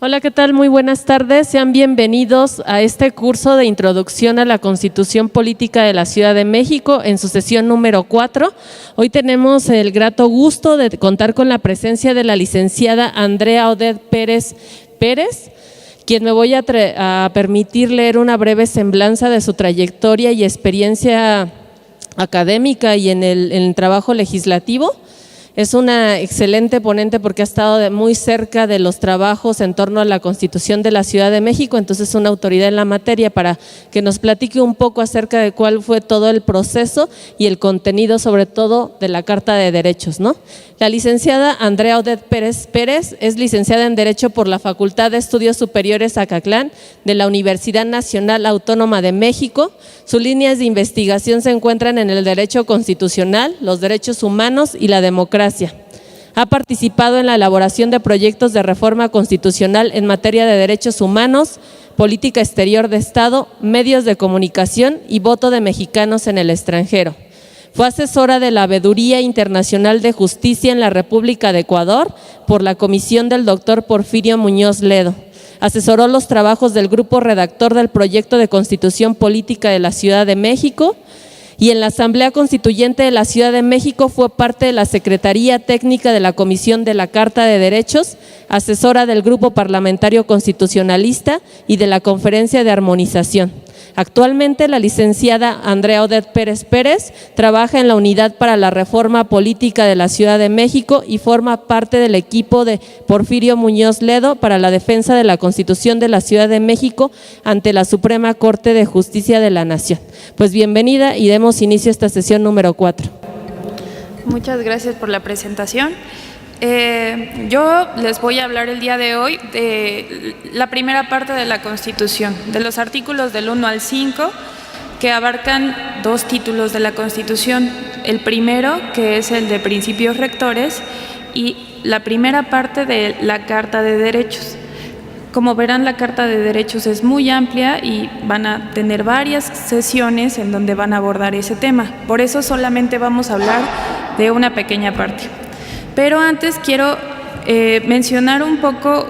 Hola, ¿qué tal? Muy buenas tardes. Sean bienvenidos a este curso de Introducción a la Constitución Política de la Ciudad de México en su sesión número 4. Hoy tenemos el grato gusto de contar con la presencia de la licenciada Andrea Odette Pérez, quien me voy a permitir leer una breve semblanza de su trayectoria y experiencia académica y en el trabajo legislativo. Es una excelente ponente porque ha estado muy cerca de los trabajos en torno a la Constitución de la Ciudad de México, entonces es una autoridad en la materia para que nos platique un poco acerca de cuál fue todo el proceso y el contenido, sobre todo, de la Carta de Derechos, ¿no? La licenciada Andrea Odette Pérez es licenciada en Derecho por la Facultad de Estudios Superiores Acatlán de la Universidad Nacional Autónoma de México. Sus líneas de investigación se encuentran en el Derecho Constitucional, los Derechos Humanos y la Democracia. Ha participado en la elaboración de proyectos de reforma constitucional en materia de derechos humanos, política exterior de Estado, medios de comunicación y voto de mexicanos en el extranjero. Fue asesora de la Veeduría Internacional de Justicia en la República de Ecuador por la comisión del doctor Porfirio Muñoz Ledo. Asesoró los trabajos del grupo redactor del proyecto de Constitución Política de la Ciudad de México y en la Asamblea Constituyente de la Ciudad de México fue parte de la Secretaría Técnica de la Comisión de la Carta de Derechos, asesora del Grupo Parlamentario Constitucionalista y de la Conferencia de Armonización. Actualmente, la licenciada Andrea Odette Pérez trabaja en la Unidad para la Reforma Política de la Ciudad de México y forma parte del equipo de Porfirio Muñoz Ledo para la defensa de la Constitución de la Ciudad de México ante la Suprema Corte de Justicia de la Nación. Pues bienvenida y demos inicio a esta sesión número 4. Muchas gracias por la presentación. Yo les voy a hablar el día de hoy de la primera parte de la Constitución, de los artículos del 1 al 5, que abarcan dos títulos de la Constitución. El primero, que es el de principios rectores, y la primera parte de la Carta de Derechos. Como verán, la Carta de Derechos es muy amplia y van a tener varias sesiones en donde van a abordar ese tema. Por eso solamente vamos a hablar de una pequeña parte. Pero antes quiero mencionar un poco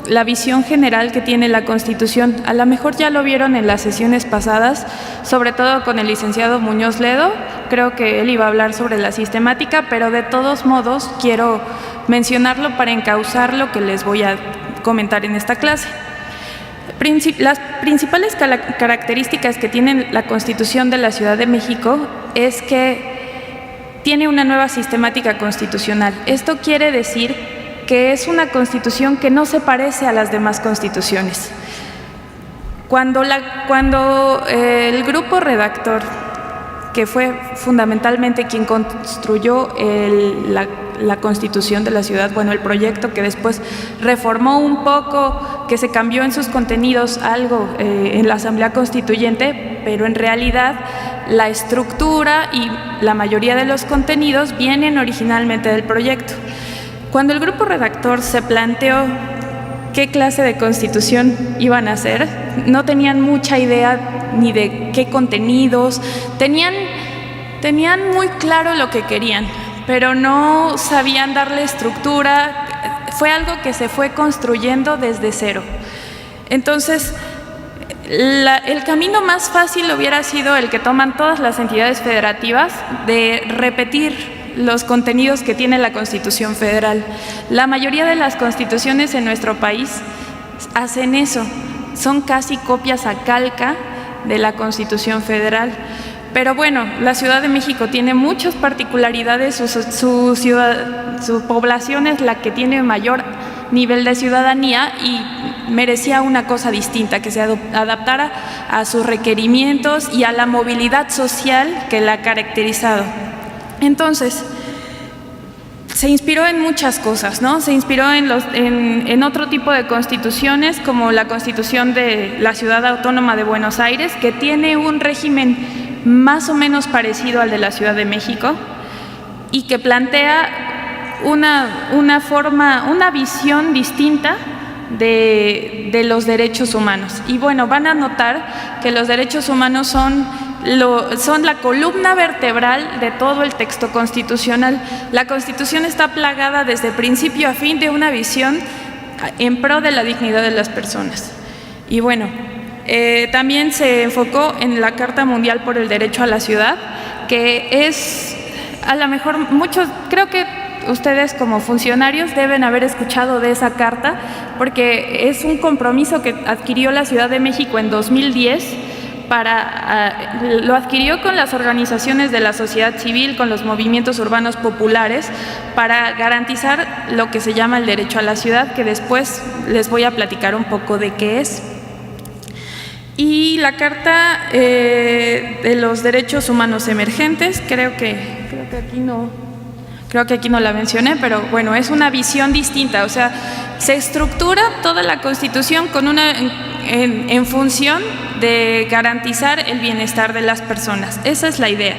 la visión general que tiene la Constitución. A lo mejor ya lo vieron en las sesiones pasadas, sobre todo con el licenciado Muñoz Ledo. Creo que él iba a hablar sobre la sistemática, pero de todos modos quiero mencionarlo para encauzar lo que les voy a comentar en esta clase. Las principales características que tiene la Constitución de la Ciudad de México es que tiene una nueva sistemática constitucional. Esto quiere decir que es una constitución que no se parece a las demás constituciones. Cuando el grupo redactor, que fue fundamentalmente quien construyó la Constitución de la ciudad, bueno, el proyecto que después reformó un poco, que se cambió en sus contenidos algo en la Asamblea Constituyente, pero en realidad la estructura y la mayoría de los contenidos vienen originalmente del proyecto. Cuando el grupo redactor se planteó qué clase de constitución iban a hacer, no tenían mucha idea ni de qué contenidos, tenían muy claro lo que querían, pero no sabían darle estructura. Fue algo que se fue construyendo desde cero. Entonces, el camino más fácil hubiera sido el que toman todas las entidades federativas, de repetir los contenidos que tiene la Constitución Federal. La mayoría de las constituciones en nuestro país hacen eso, son casi copias a calca de la Constitución Federal. Pero bueno, la Ciudad de México tiene muchas particularidades, su población es la que tiene mayor nivel de ciudadanía y merecía una cosa distinta, que se adaptara a sus requerimientos y a la movilidad social que la ha caracterizado. Entonces, se inspiró en muchas cosas, ¿no? Se inspiró en otro tipo de constituciones, como la Constitución de la Ciudad Autónoma de Buenos Aires, que tiene un régimen más o menos parecido al de la Ciudad de México y que plantea una visión distinta de los derechos humanos. Y bueno, van a notar que los derechos humanos son la columna vertebral de todo el texto constitucional. La Constitución está plagada desde principio a fin de una visión en pro de la dignidad de las personas. Y bueno, también se enfocó en la Carta Mundial por el Derecho a la Ciudad, que es, a lo mejor muchos, creo que ustedes como funcionarios deben haber escuchado de esa carta, porque es un compromiso que adquirió la Ciudad de México en 2010, lo adquirió con las organizaciones de la sociedad civil, con los movimientos urbanos populares, para garantizar lo que se llama el derecho a la ciudad, que después les voy a platicar un poco de qué es. Y la Carta de los Derechos Humanos Emergentes, creo que aquí no la mencioné, pero bueno, es una visión distinta, o sea, se estructura toda la Constitución con en función de garantizar el bienestar de las personas. Esa es la idea.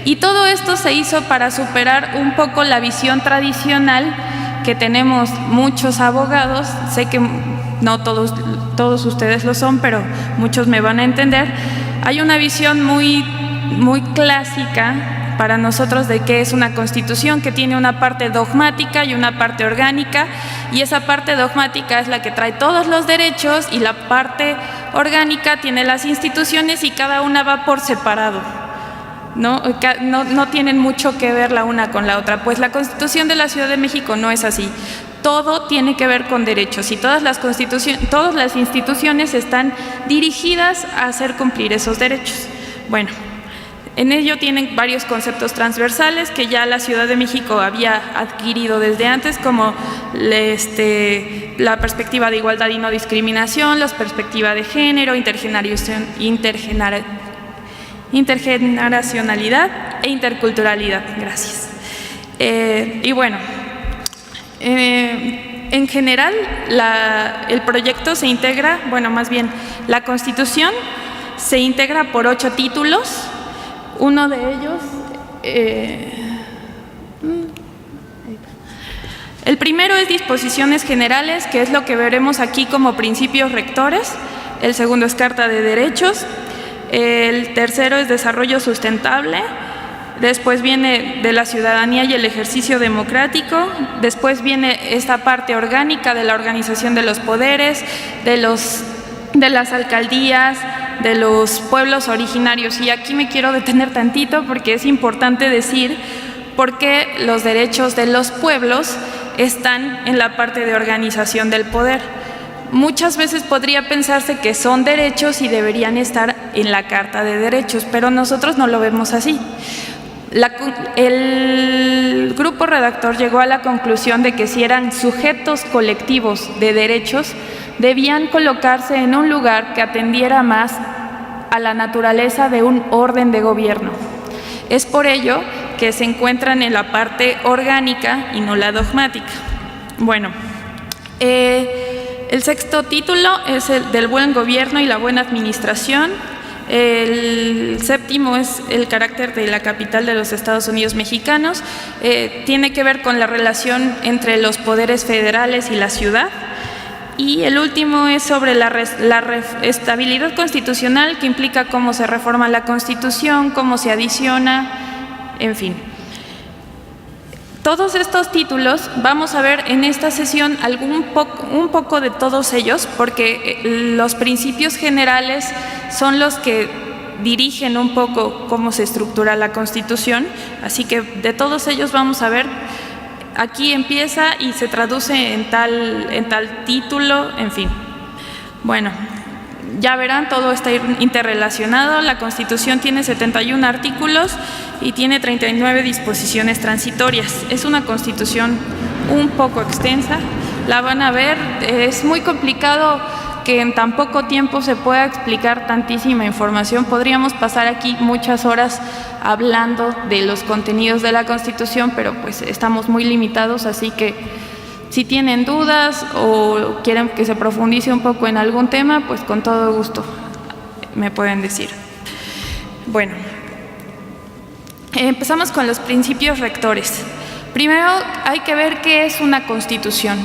Y todo esto se hizo para superar un poco la visión tradicional que tenemos muchos abogados. Sé que no todos ustedes lo son, pero muchos me van a entender. Hay una visión muy clásica para nosotros de qué es una Constitución, que tiene una parte dogmática y una parte orgánica, y esa parte dogmática es la que trae todos los derechos y la parte orgánica tiene las instituciones y cada una va por separado, ¿no? No tienen mucho que ver la una con la otra. Pues la Constitución de la Ciudad de México no es así. Todo tiene que ver con derechos y todas las instituciones están dirigidas a hacer cumplir esos derechos. Bueno, en ello tienen varios conceptos transversales que ya la Ciudad de México había adquirido desde antes, como la perspectiva de igualdad y no discriminación, la perspectiva de género, intergeneracionalidad e interculturalidad. Gracias. Y bueno, en general el proyecto se integra, la Constitución se integra por 8 títulos. Uno de ellos, el primero es disposiciones generales, que es lo que veremos aquí como principios rectores. El segundo es Carta de Derechos. El tercero es desarrollo sustentable. Después viene de la ciudadanía y el ejercicio democrático. Después viene esta parte orgánica de la organización de los poderes, de las alcaldías, de los pueblos originarios. Y aquí me quiero detener tantito porque es importante decir por qué los derechos de los pueblos están en la parte de organización del poder. Muchas veces podría pensarse que son derechos y deberían estar en la Carta de Derechos, pero nosotros no lo vemos así. El grupo redactor llegó a la conclusión de que si eran sujetos colectivos de derechos, debían colocarse en un lugar que atendiera más a la naturaleza de un orden de gobierno. Es por ello que se encuentran en la parte orgánica y no la dogmática. Bueno, el sexto título es el del buen gobierno y la buena administración. El séptimo es el carácter de la capital de los Estados Unidos mexicanos. Tiene que ver con la relación entre los poderes federales y la ciudad. Y el último es sobre la estabilidad constitucional, que implica cómo se reforma la Constitución, cómo se adiciona, en fin. Todos estos títulos vamos a ver en esta sesión un poco de todos ellos, porque los principios generales son los que dirigen un poco cómo se estructura la Constitución, así que de todos ellos vamos a ver. Aquí empieza y se traduce en tal título, en fin. Bueno, ya verán, todo está interrelacionado. La Constitución tiene 71 artículos y tiene 39 disposiciones transitorias. Es una Constitución un poco extensa, la van a ver. Es muy complicado que en tan poco tiempo se pueda explicar tantísima información. Podríamos pasar aquí muchas horas hablando de los contenidos de la Constitución, pero pues estamos muy limitados, así que si tienen dudas o quieren que se profundice un poco en algún tema, pues con todo gusto me pueden decir. Bueno, empezamos con los principios rectores. Primero hay que ver qué es una Constitución.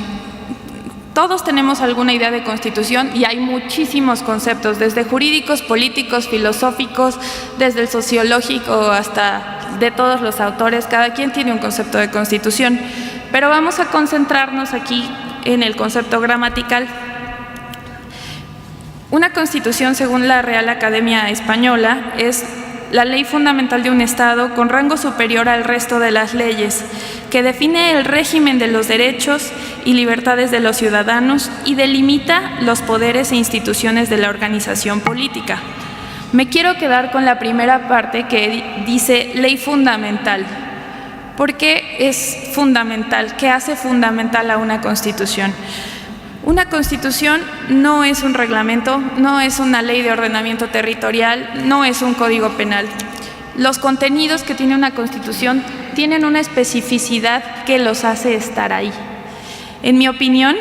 Todos tenemos alguna idea de Constitución y hay muchísimos conceptos, desde jurídicos, políticos, filosóficos, desde el sociológico hasta de todos los autores. Cada quien tiene un concepto de Constitución, pero vamos a concentrarnos aquí en el concepto gramatical. Una constitución, según la Real Academia Española, es la ley fundamental de un Estado con rango superior al resto de las leyes, que define el régimen de los derechos y libertades de los ciudadanos y delimita los poderes e instituciones de la organización política. Me quiero quedar con la primera parte que dice ley fundamental. ¿Por qué es fundamental? ¿Qué hace fundamental a una constitución? Una constitución no es un reglamento, no es una ley de ordenamiento territorial, no es un código penal. Los contenidos que tiene una constitución tienen una especificidad que los hace estar ahí. En mi opinión,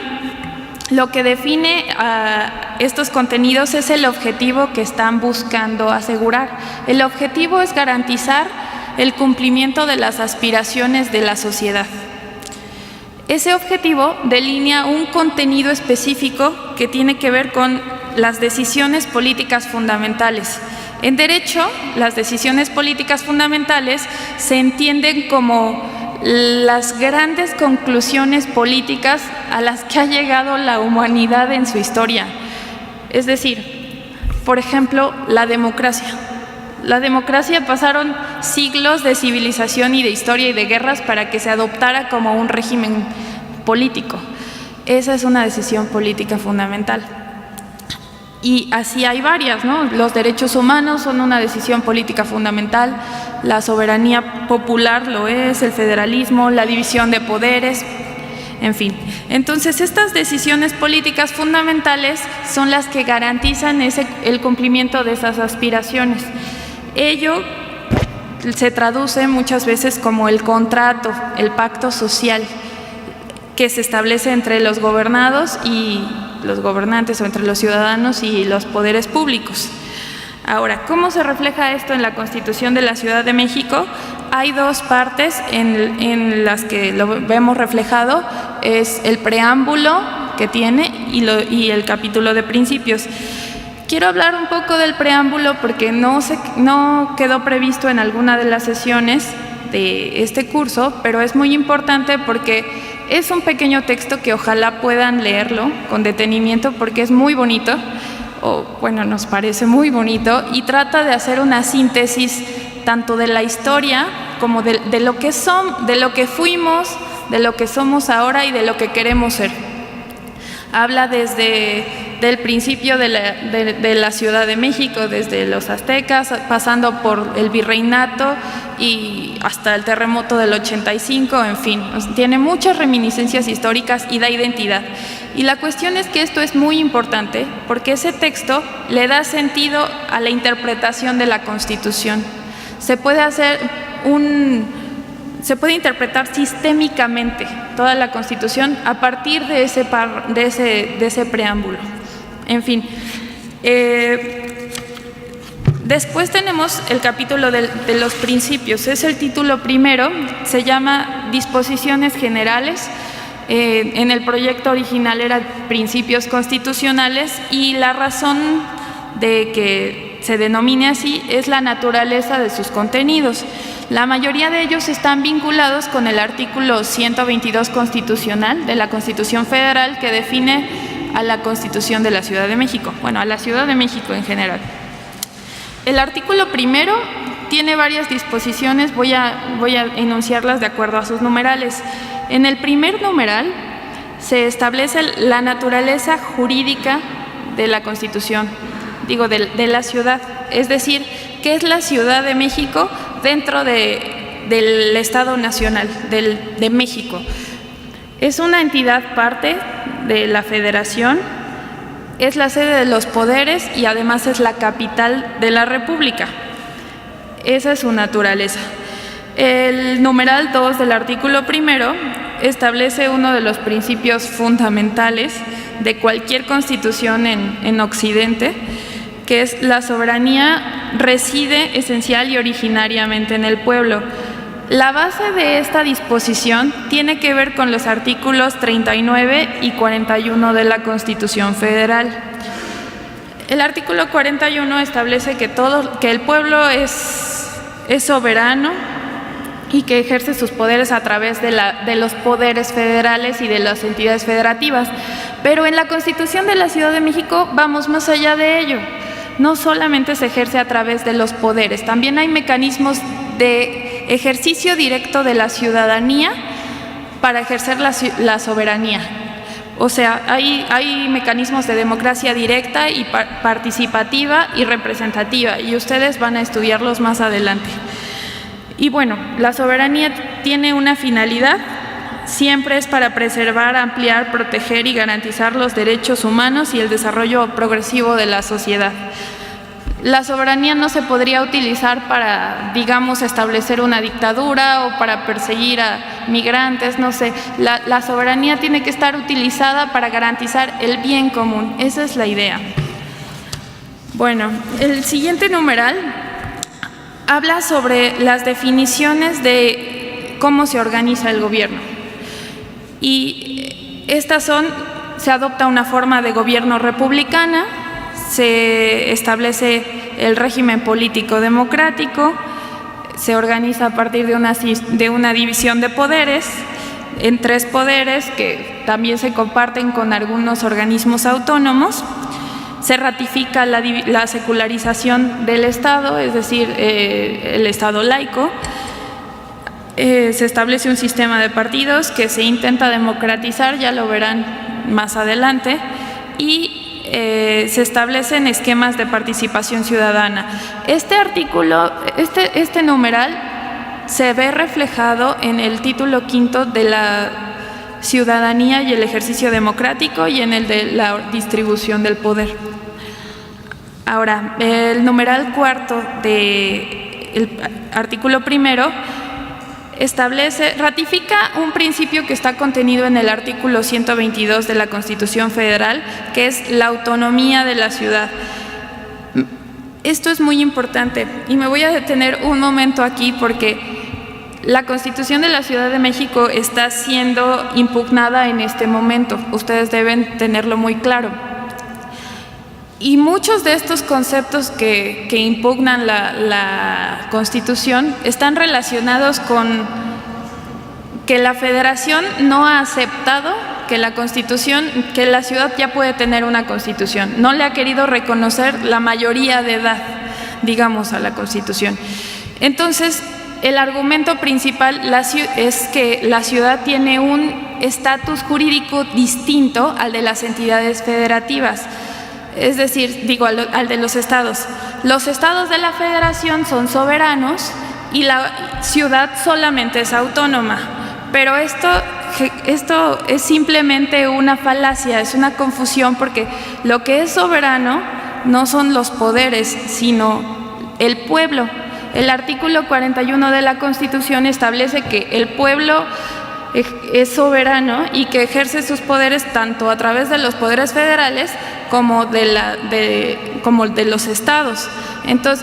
lo que define a estos contenidos es el objetivo que están buscando asegurar. El objetivo es garantizar el cumplimiento de las aspiraciones de la sociedad. Ese objetivo delinea un contenido específico que tiene que ver con las decisiones políticas fundamentales. En derecho, las decisiones políticas fundamentales se entienden como las grandes conclusiones políticas a las que ha llegado la humanidad en su historia. Es decir, por ejemplo, la democracia. La democracia pasaron siglos de civilización y de historia y de guerras para que se adoptara como un régimen político. Esa es una decisión política fundamental. Y así hay varias, ¿no? Los derechos humanos son una decisión política fundamental, la soberanía popular lo es, el federalismo, la división de poderes, en fin. Entonces, estas decisiones políticas fundamentales son las que garantizan el cumplimiento de esas aspiraciones. Ello se traduce muchas veces como el contrato, el pacto social que se establece entre los gobernados y los gobernantes o entre los ciudadanos y los poderes públicos. Ahora, ¿cómo se refleja esto en la Constitución de la Ciudad de México? Hay dos partes en las que lo vemos reflejado, es el preámbulo que tiene y el capítulo de principios. Quiero hablar un poco del preámbulo porque no quedó previsto en alguna de las sesiones de este curso, pero es muy importante porque es un pequeño texto que ojalá puedan leerlo con detenimiento porque es muy bonito, o bueno, nos parece muy bonito, y trata de hacer una síntesis tanto de la historia como de lo que de lo que fuimos, de lo que somos ahora y de lo que queremos ser. Habla desde el principio de la Ciudad de México, desde los aztecas, pasando por el virreinato y hasta el terremoto del 85, en fin, tiene muchas reminiscencias históricas y da identidad. Y la cuestión es que esto es muy importante porque ese texto le da sentido a la interpretación de la Constitución. Se puede interpretar sistémicamente toda la Constitución a partir de ese preámbulo. En fin, después tenemos el capítulo de los principios. Es el título primero, se llama Disposiciones Generales. En el proyecto original era Principios Constitucionales y la razón de que se denomine así es la naturaleza de sus contenidos. La mayoría de ellos están vinculados con el artículo 122 constitucional de la Constitución Federal que define a la Constitución de la Ciudad de México, bueno, a la Ciudad de México en general. El artículo primero tiene varias disposiciones, voy a enunciarlas de acuerdo a sus numerales. En el primer numeral se establece la naturaleza jurídica de la Constitución, de la ciudad, es decir, ¿qué es la Ciudad de México dentro del Estado Nacional, de México? Es una entidad parte de la Federación, es la sede de los poderes y además es la capital de la República. Esa es su naturaleza. El numeral 2 del artículo primero establece uno de los principios fundamentales de cualquier constitución en Occidente, que es la soberanía reside esencial y originariamente en el pueblo. La base de esta disposición tiene que ver con los artículos 39 y 41 de la Constitución Federal. El artículo 41 establece que el pueblo es soberano y que ejerce sus poderes a través de los poderes federales y de las entidades federativas. Pero en la Constitución de la Ciudad de México vamos más allá de ello. No solamente se ejerce a través de los poderes, también hay mecanismos de ejercicio directo de la ciudadanía para ejercer la soberanía. O sea, hay mecanismos de democracia directa y participativa y representativa, y ustedes van a estudiarlos más adelante. Y bueno, la soberanía tiene una finalidad, siempre es para preservar, ampliar, proteger y garantizar los derechos humanos y el desarrollo progresivo de la sociedad. La soberanía no se podría utilizar para, digamos, establecer una dictadura o para perseguir a migrantes, no sé. La soberanía tiene que estar utilizada para garantizar el bien común, esa es la idea. Bueno, el siguiente numeral habla sobre las definiciones de cómo se organiza el gobierno. Y estas se adopta una forma de gobierno republicana, se establece el régimen político democrático, se organiza a partir de una división de poderes en 3 poderes que también se comparten con algunos organismos autónomos. Se ratifica la secularización del Estado, es decir, el Estado laico. Se establece un sistema de partidos que se intenta democratizar, ya lo verán más adelante, y se establecen esquemas de participación ciudadana. Este artículo, este numeral se ve reflejado en el título 5 de la ciudadanía y el ejercicio democrático y en el de la distribución del poder. Ahora, el numeral 4 del artículo 1 ratifica un principio que está contenido en el artículo 122 de la Constitución Federal, que es la autonomía de la ciudad. Esto es muy importante y me voy a detener un momento aquí porque la Constitución de la Ciudad de México está siendo impugnada en este momento. Ustedes deben tenerlo muy claro. Y muchos de estos conceptos que impugnan la Constitución están relacionados con que la Federación no ha aceptado que la ciudad ya puede tener una Constitución. No le ha querido reconocer la mayoría de edad, digamos, a la Constitución. Entonces, el argumento principal es que la ciudad tiene un estatus jurídico distinto al de las entidades federativas. Es decir, al de los estados. Los estados de la federación son soberanos y la ciudad solamente es autónoma. Pero esto es simplemente una falacia, es una confusión, porque lo que es soberano no son los poderes, sino el pueblo. El artículo 41 de la Constitución establece que el pueblo es soberano y que ejerce sus poderes tanto a través de los poderes federales como de los estados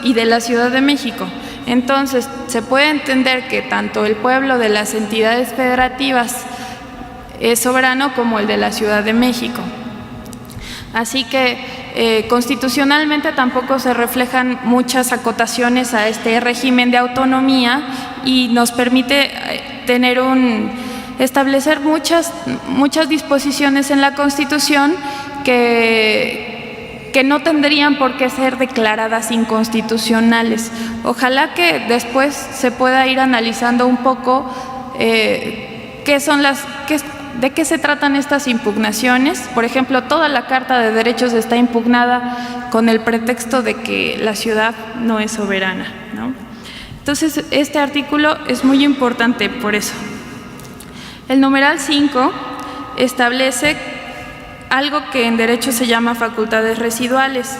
y de la Ciudad de México. Entonces, se puede entender que tanto el pueblo de las entidades federativas es soberano como el de la Ciudad de México. Así que constitucionalmente tampoco se reflejan muchas acotaciones a este régimen de autonomía y nos permite establecer muchas disposiciones en la Constitución que no tendrían por qué ser declaradas inconstitucionales. Ojalá que después se pueda ir analizando un poco de qué se tratan estas impugnaciones. Por ejemplo, toda la Carta de Derechos está impugnada con el pretexto de que la ciudad no es soberana, ¿no? Entonces, este artículo es muy importante por eso. El numeral 5 establece algo que en derecho se llama facultades residuales.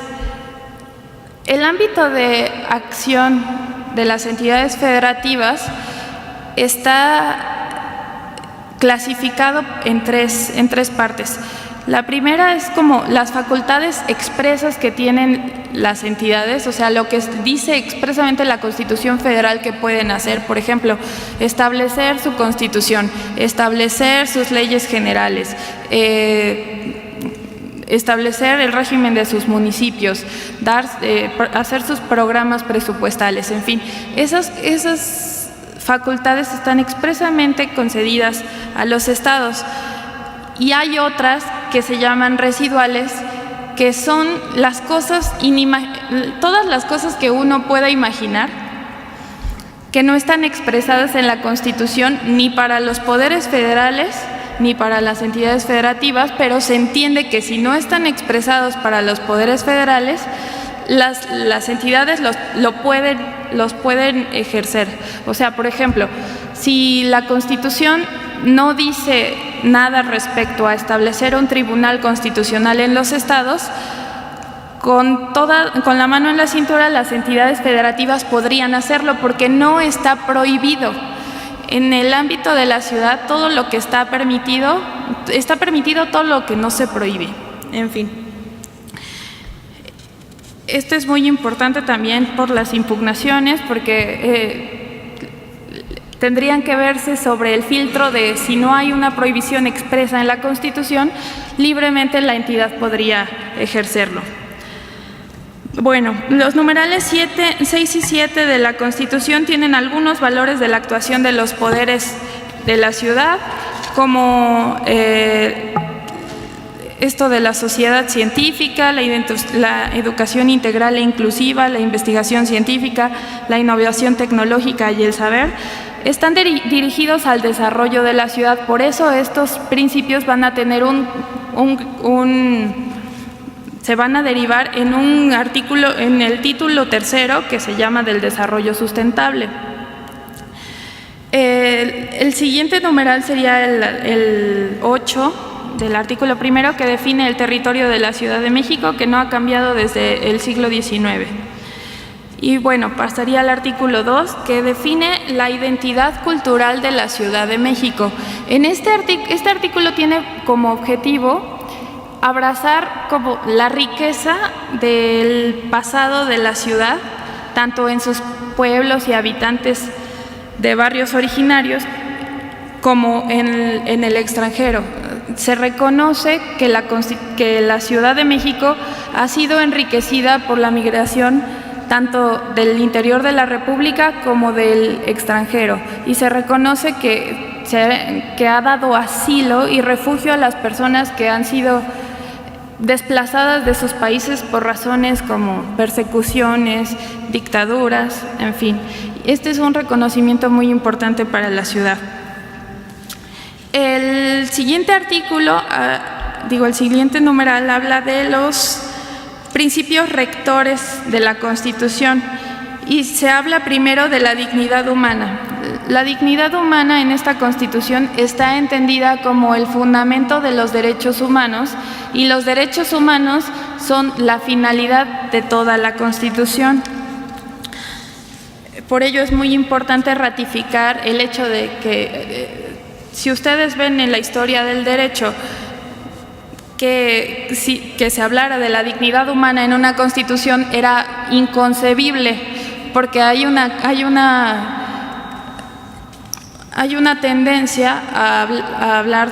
El ámbito de acción de las entidades federativas está clasificado en tres partes. La primera es como las facultades expresas que tienen las entidades, o sea, lo que dice expresamente la Constitución Federal que pueden hacer. Por ejemplo, establecer su Constitución, establecer sus leyes generales, establecer el régimen de sus municipios, hacer sus programas presupuestales, en fin. Esas facultades están expresamente concedidas a los estados, y hay otras que se llaman residuales, que son las cosas, todas las cosas que uno pueda imaginar, que no están expresadas en la Constitución ni para los poderes federales ni para las entidades federativas, pero se entiende que si no están expresados para los poderes federales, las entidades los pueden ejercer. O sea, por ejemplo, si la Constitución no dice nada respecto a establecer un tribunal constitucional en los estados, con la mano en la cintura las entidades federativas podrían hacerlo porque no está prohibido. En el ámbito de la ciudad, todo lo que está permitido, todo lo que no se prohíbe. En fin. Esto es muy importante también por las impugnaciones, porque tendrían que verse sobre el filtro de si no hay una prohibición expresa en la Constitución, libremente la entidad podría ejercerlo. Bueno, los numerales 6 y 7 de la Constitución tienen algunos valores de la actuación de los poderes de la ciudad, como esto de la sociedad científica, la educación integral e inclusiva, la investigación científica, la innovación tecnológica y el saber, están dirigidos al desarrollo de la ciudad. Por eso estos principios van a tener se van a derivar en un artículo, en el título tercero, que se llama del desarrollo sustentable. El siguiente numeral sería el 8 del artículo primero, que define el territorio de la Ciudad de México, que no ha cambiado desde el siglo XIX. Y bueno, pasaría al artículo 2, que define la identidad cultural de la Ciudad de México. Este artículo tiene como objetivo abrazar como la riqueza del pasado de la ciudad, tanto en sus pueblos y habitantes de barrios originarios como en el extranjero. Se reconoce que la Ciudad de México ha sido enriquecida por la migración tanto del interior de la República como del extranjero, y se reconoce que ha dado asilo y refugio a las personas que han sido desplazadas de sus países por razones como persecuciones, dictaduras, en fin. Este es un reconocimiento muy importante para la ciudad. El siguiente artículo, el siguiente numeral habla de los principios rectores de la Constitución, y se habla primero de la dignidad humana. La dignidad humana en esta Constitución está entendida como el fundamento de los derechos humanos, y los derechos humanos son la finalidad de toda la Constitución. Por ello es muy importante ratificar el hecho de que, si ustedes ven en la historia del derecho que se hablara de la dignidad humana en una Constitución, era inconcebible, porque hay una tendencia a hablar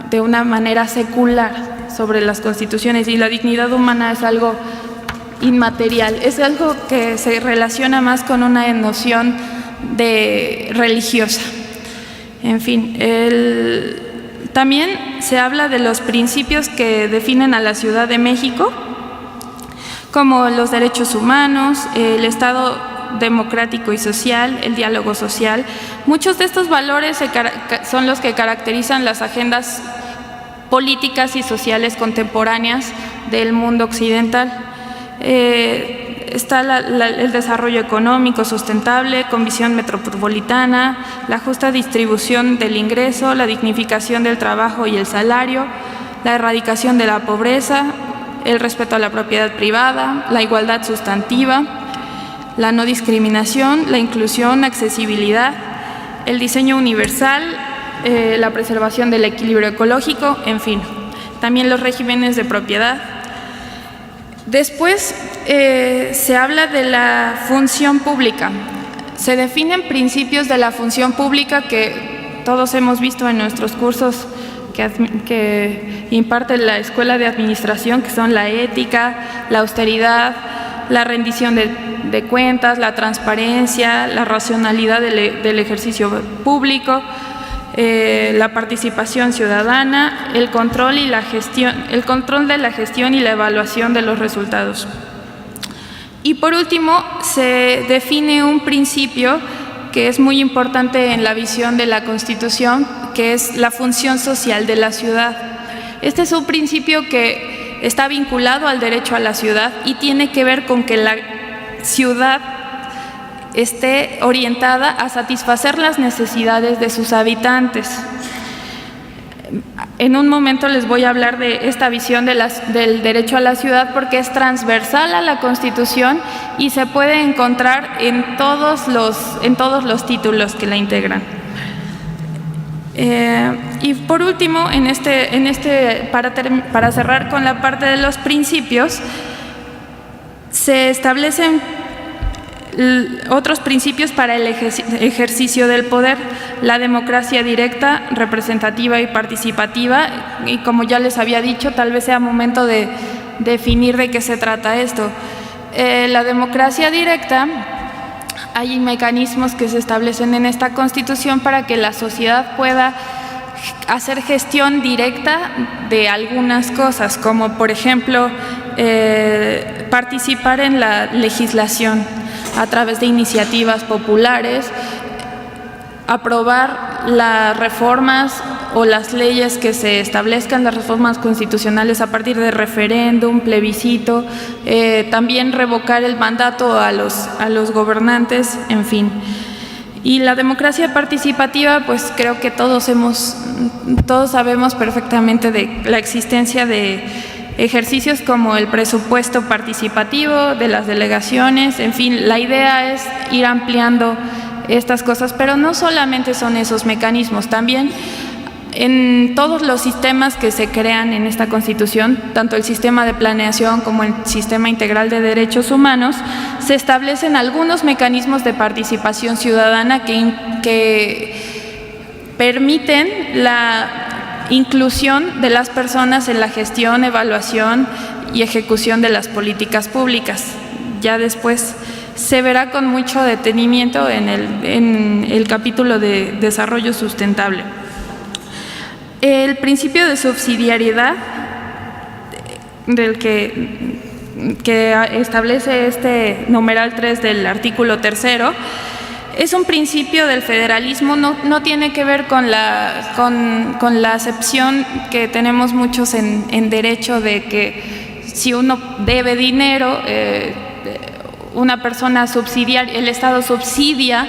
de una manera secular sobre las constituciones, y la dignidad humana es algo inmaterial, es algo que se relaciona más con una noción religiosa. En fin, también se habla de los principios que definen a la Ciudad de México, como los derechos humanos, el Estado democrático y social, el diálogo social. Muchos de estos valores son los que caracterizan las agendas políticas y sociales contemporáneas del mundo occidental. Está el desarrollo económico sustentable con visión metropolitana, la justa distribución del ingreso, la dignificación del trabajo y el salario, la erradicación de la pobreza, el respeto a la propiedad privada, la igualdad sustantiva, la no discriminación, la inclusión, accesibilidad, el diseño universal, la preservación del equilibrio ecológico, en fin, también los regímenes de propiedad. Después se habla de la función pública. Se definen principios de la función pública que todos hemos visto en nuestros cursos que imparte la Escuela de Administración, que son la ética, la austeridad, la rendición de cuentas, la transparencia, la racionalidad del ejercicio público, la participación ciudadana, el control de la gestión y la evaluación de los resultados. Y por último, se define un principio que es muy importante en la visión de la Constitución, que es la función social de la ciudad. Este es un principio que está vinculado al derecho a la ciudad y tiene que ver con que la ciudad esté orientada a satisfacer las necesidades de sus habitantes. En un momento les voy a hablar de esta visión del derecho a la ciudad porque es transversal a la Constitución y se puede encontrar en todos los títulos que la integran. Y por último, para cerrar con la parte de los principios, se establecen otros principios para el ejercicio del poder: la democracia directa, representativa y participativa, y como ya les había dicho, tal vez sea momento de definir de qué se trata esto. La democracia directa, hay mecanismos que se establecen en esta Constitución para que la sociedad pueda hacer gestión directa de algunas cosas, como por ejemplo participar en la legislación a través de iniciativas populares, aprobar las reformas o las leyes que se establezcan, las reformas constitucionales a partir de referéndum, plebiscito, también revocar el mandato a los gobernantes, en fin. Y la democracia participativa, pues creo que todos sabemos perfectamente de la existencia de ejercicios como el presupuesto participativo, de las delegaciones, en fin, la idea es ir ampliando estas cosas, pero no solamente son esos mecanismos, también en todos los sistemas que se crean en esta Constitución, tanto el sistema de planeación como el sistema integral de derechos humanos, se establecen algunos mecanismos de participación ciudadana que permiten la inclusión de las personas en la gestión, evaluación y ejecución de las políticas públicas. Ya después se verá con mucho detenimiento en el capítulo de desarrollo sustentable. El principio de subsidiariedad del que establece este numeral 3 del artículo 3º es un principio del federalismo, no tiene que ver con la acepción que tenemos muchos en derecho de que si uno debe dinero, una persona subsidiaria, el Estado subsidia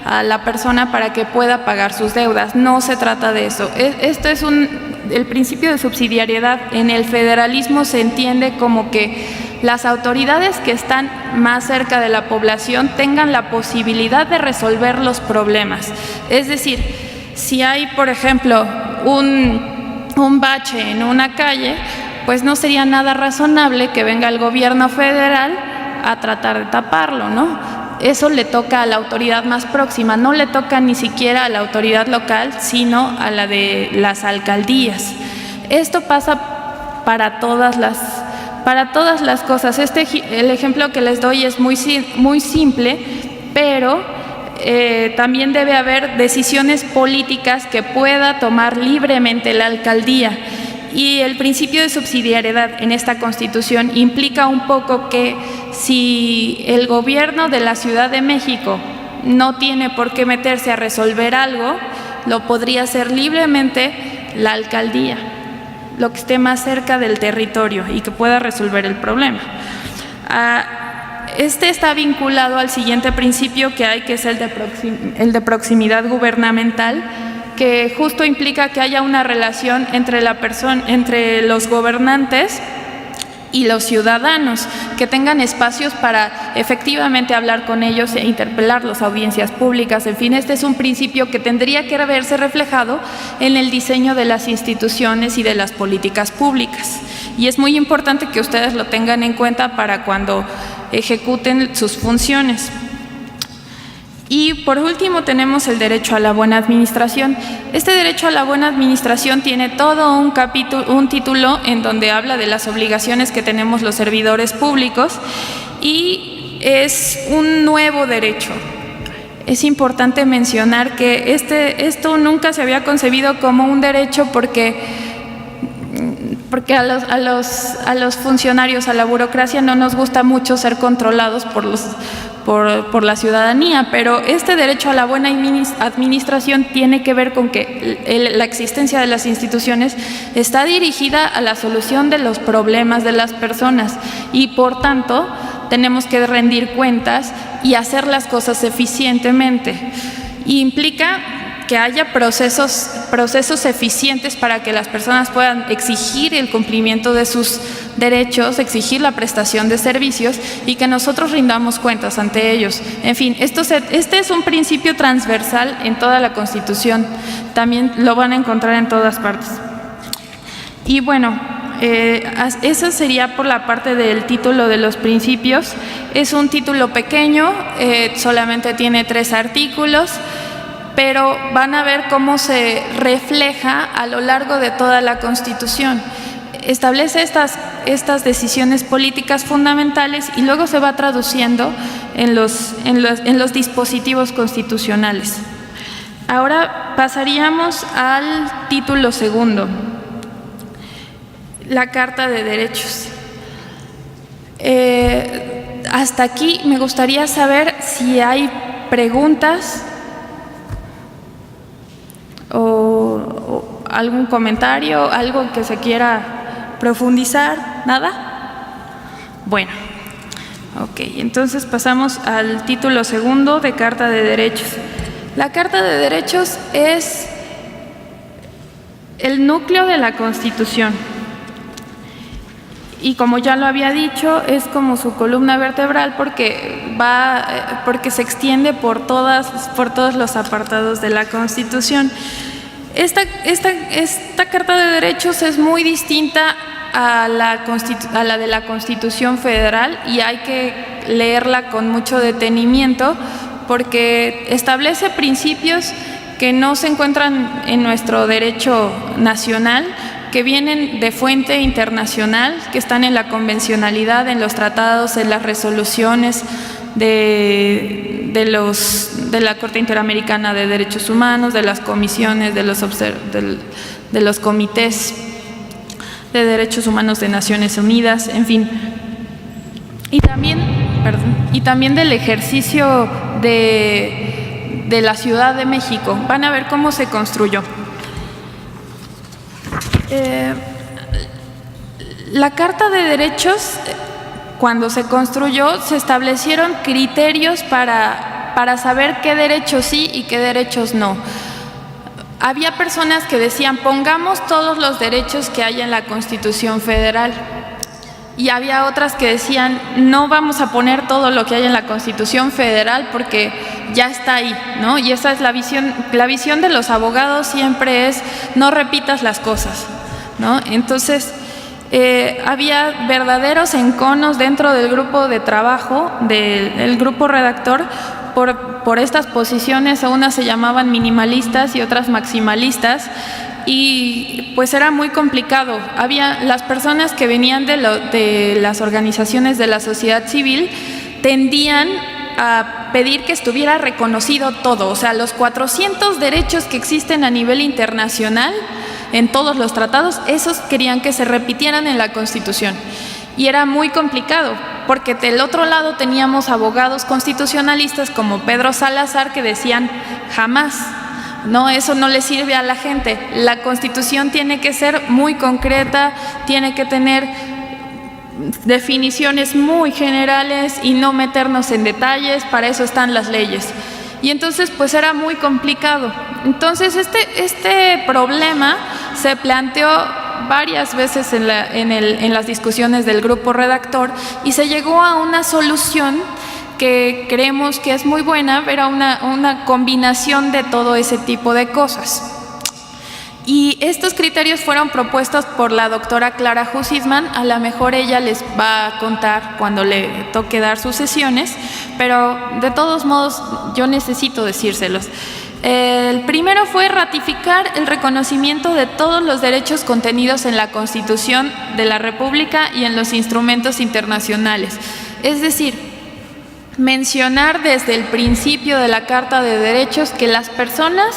a la persona para que pueda pagar sus deudas. No se trata de eso. Esto es el principio de subsidiariedad en el federalismo se entiende como que las autoridades que están más cerca de la población tengan la posibilidad de resolver los problemas. Es decir, si hay, por ejemplo, un bache en una calle, pues no sería nada razonable que venga el gobierno federal a tratar de taparlo, ¿no? Eso le toca a la autoridad más próxima, no le toca ni siquiera a la autoridad local, sino a la de las alcaldías. Esto pasa para todas las cosas. El ejemplo que les doy es muy simple, pero también debe haber decisiones políticas que pueda tomar libremente la alcaldía. Y el principio de subsidiariedad en esta Constitución implica un poco que si el gobierno de la Ciudad de México no tiene por qué meterse a resolver algo, lo podría hacer libremente la alcaldía, lo que esté más cerca del territorio y que pueda resolver el problema. Este está vinculado al siguiente principio que hay, que es el de proximidad gubernamental, que justo implica que haya una relación entre los gobernantes y los ciudadanos, que tengan espacios para efectivamente hablar con ellos e interpelarlos, audiencias públicas, en fin, este es un principio que tendría que verse reflejado en el diseño de las instituciones y de las políticas públicas. Y es muy importante que ustedes lo tengan en cuenta para cuando ejecuten sus funciones. Y por último tenemos el derecho a la buena administración. Este derecho a la buena administración tiene todo un título en donde habla de las obligaciones que tenemos los servidores públicos y es un nuevo derecho. Es importante mencionar que esto nunca se había concebido como un derecho porque a los funcionarios, a la burocracia, no nos gusta mucho ser controlados por la ciudadanía, pero este derecho a la buena administración tiene que ver con que la existencia de las instituciones está dirigida a la solución de los problemas de las personas y, por tanto, tenemos que rendir cuentas y hacer las cosas eficientemente. Y implica que haya procesos eficientes para que las personas puedan exigir el cumplimiento de sus derechos, exigir la prestación de servicios y que nosotros rindamos cuentas ante ellos. En fin, este es un principio transversal en toda la Constitución. También lo van a encontrar en todas partes. Y bueno, eso sería por la parte del título de los principios. Es un título pequeño, solamente tiene 3 artículos, pero van a ver cómo se refleja a lo largo de toda la Constitución. Establece estas decisiones políticas fundamentales y luego se va traduciendo en los dispositivos constitucionales. Ahora pasaríamos al título segundo, la Carta de Derechos. Hasta aquí me gustaría saber si hay preguntas o algún comentario, algo que se quiera profundizar. ¿Nada? Bueno, ok, entonces pasamos al título segundo de Carta de Derechos. La Carta de Derechos es el núcleo de la Constitución y, como ya lo había dicho, es como su columna vertebral porque se extiende por todos los apartados de la Constitución. Esta Carta de Derechos es muy distinta a la de la Constitución Federal y hay que leerla con mucho detenimiento porque establece principios que no se encuentran en nuestro derecho nacional, que vienen de fuente internacional, que están en la convencionalidad, en los tratados, en las resoluciones de la Corte Interamericana de Derechos Humanos, de las comisiones, de los comités de Derechos Humanos de Naciones Unidas, en fin. Y también del ejercicio de la Ciudad de México. Van a ver cómo se construyó. La Carta de Derechos, cuando se construyó, se establecieron criterios para saber qué derechos sí y qué derechos no. Había personas que decían, pongamos todos los derechos que hay en la Constitución Federal. Y había otras que decían, no vamos a poner todo lo que hay en la Constitución Federal porque ya está ahí, ¿no? Y esa es la visión de los abogados, siempre es, no repitas las cosas, ¿no? Entonces, había verdaderos enconos dentro del grupo de trabajo, del grupo redactor, por estas posiciones. Unas se llamaban minimalistas y otras maximalistas, y pues era muy complicado. Había las personas que venían de las organizaciones de la sociedad civil tendían a pedir que estuviera reconocido todo, o sea, los 400 derechos que existen a nivel internacional en todos los tratados, esos querían que se repitieran en la Constitución. Y era muy complicado, porque del otro lado teníamos abogados constitucionalistas como Pedro Salazar que decían, jamás, no, eso no le sirve a la gente. La Constitución tiene que ser muy concreta, tiene que tener definiciones muy generales y no meternos en detalles, para eso están las leyes. Y entonces pues era muy complicado. Entonces este problema se planteó varias veces en las discusiones del grupo redactor y se llegó a una solución que creemos que es muy buena, era una combinación de todo ese tipo de cosas. Y estos criterios fueron propuestos por la doctora Clara Hussisman. A lo mejor ella les va a contar cuando le toque dar sus sesiones, pero de todos modos yo necesito decírselos. El primero fue ratificar el reconocimiento de todos los derechos contenidos en la Constitución de la República y en los instrumentos internacionales. Es decir, mencionar desde el principio de la Carta de Derechos que las personas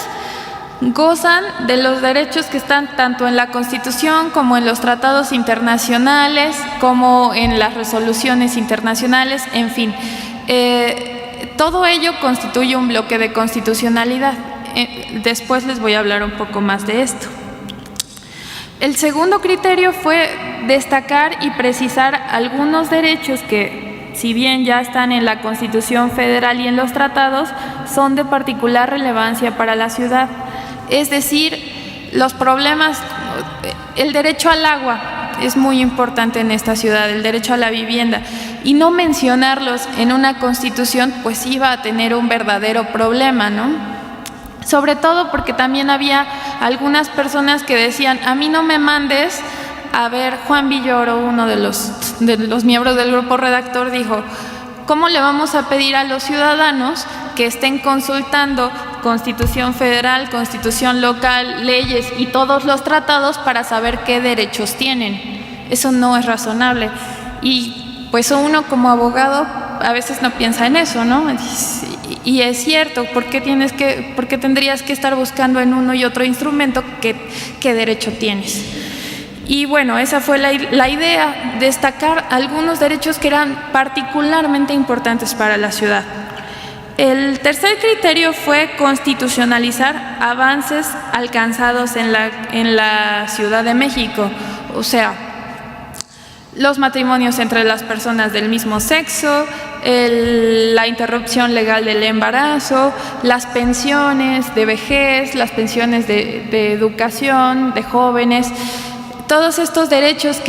gozan de los derechos que están tanto en la Constitución como en los tratados internacionales, como en las resoluciones internacionales, en fin. Todo ello constituye un bloque de constitucionalidad. Después les voy a hablar un poco más de esto. El segundo criterio fue destacar y precisar algunos derechos que, si bien ya están en la Constitución Federal y en los tratados, son de particular relevancia para la ciudad. Es decir, los problemas, el derecho al agua es muy importante en esta ciudad, el derecho a la vivienda, y no mencionarlos en una Constitución pues iba a tener un verdadero problema, ¿no? Sobre todo porque también había algunas personas que decían, a mí no me mandes a ver. Juan Villoro, uno de los miembros del grupo redactor, dijo, ¿cómo le vamos a pedir a los ciudadanos que estén consultando Constitución Federal, Constitución local, leyes y todos los tratados para saber qué derechos tienen? Eso no es razonable. Y pues uno como abogado a veces no piensa en eso, ¿no? Y es cierto, ¿por qué tendrías que estar buscando en uno y otro instrumento qué derecho tienes? Y bueno, esa fue la idea, destacar algunos derechos que eran particularmente importantes para la ciudad. El tercer criterio fue constitucionalizar avances alcanzados en la Ciudad de México, o sea, los matrimonios entre las personas del mismo sexo, la interrupción legal del embarazo, las pensiones de vejez, las pensiones de educación, de jóvenes. Todos estos derechos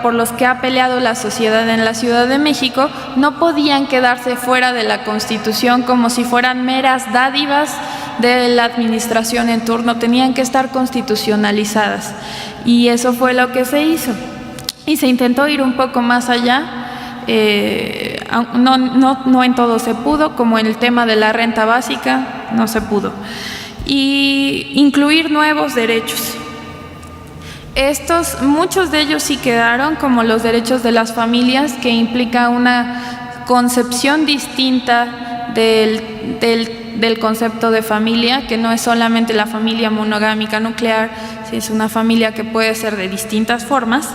por los que ha peleado la sociedad en la Ciudad de México no podían quedarse fuera de la Constitución como si fueran meras dádivas de la administración en turno, tenían que estar constitucionalizadas. Y eso fue lo que se hizo. Y se intentó ir un poco más allá, no en todo se pudo, como en el tema de la renta básica, no se pudo. Y incluir nuevos derechos. Muchos de ellos sí quedaron, como los derechos de las familias, que implica una concepción distinta del concepto de familia, que no es solamente la familia monogámica nuclear, es una familia que puede ser de distintas formas.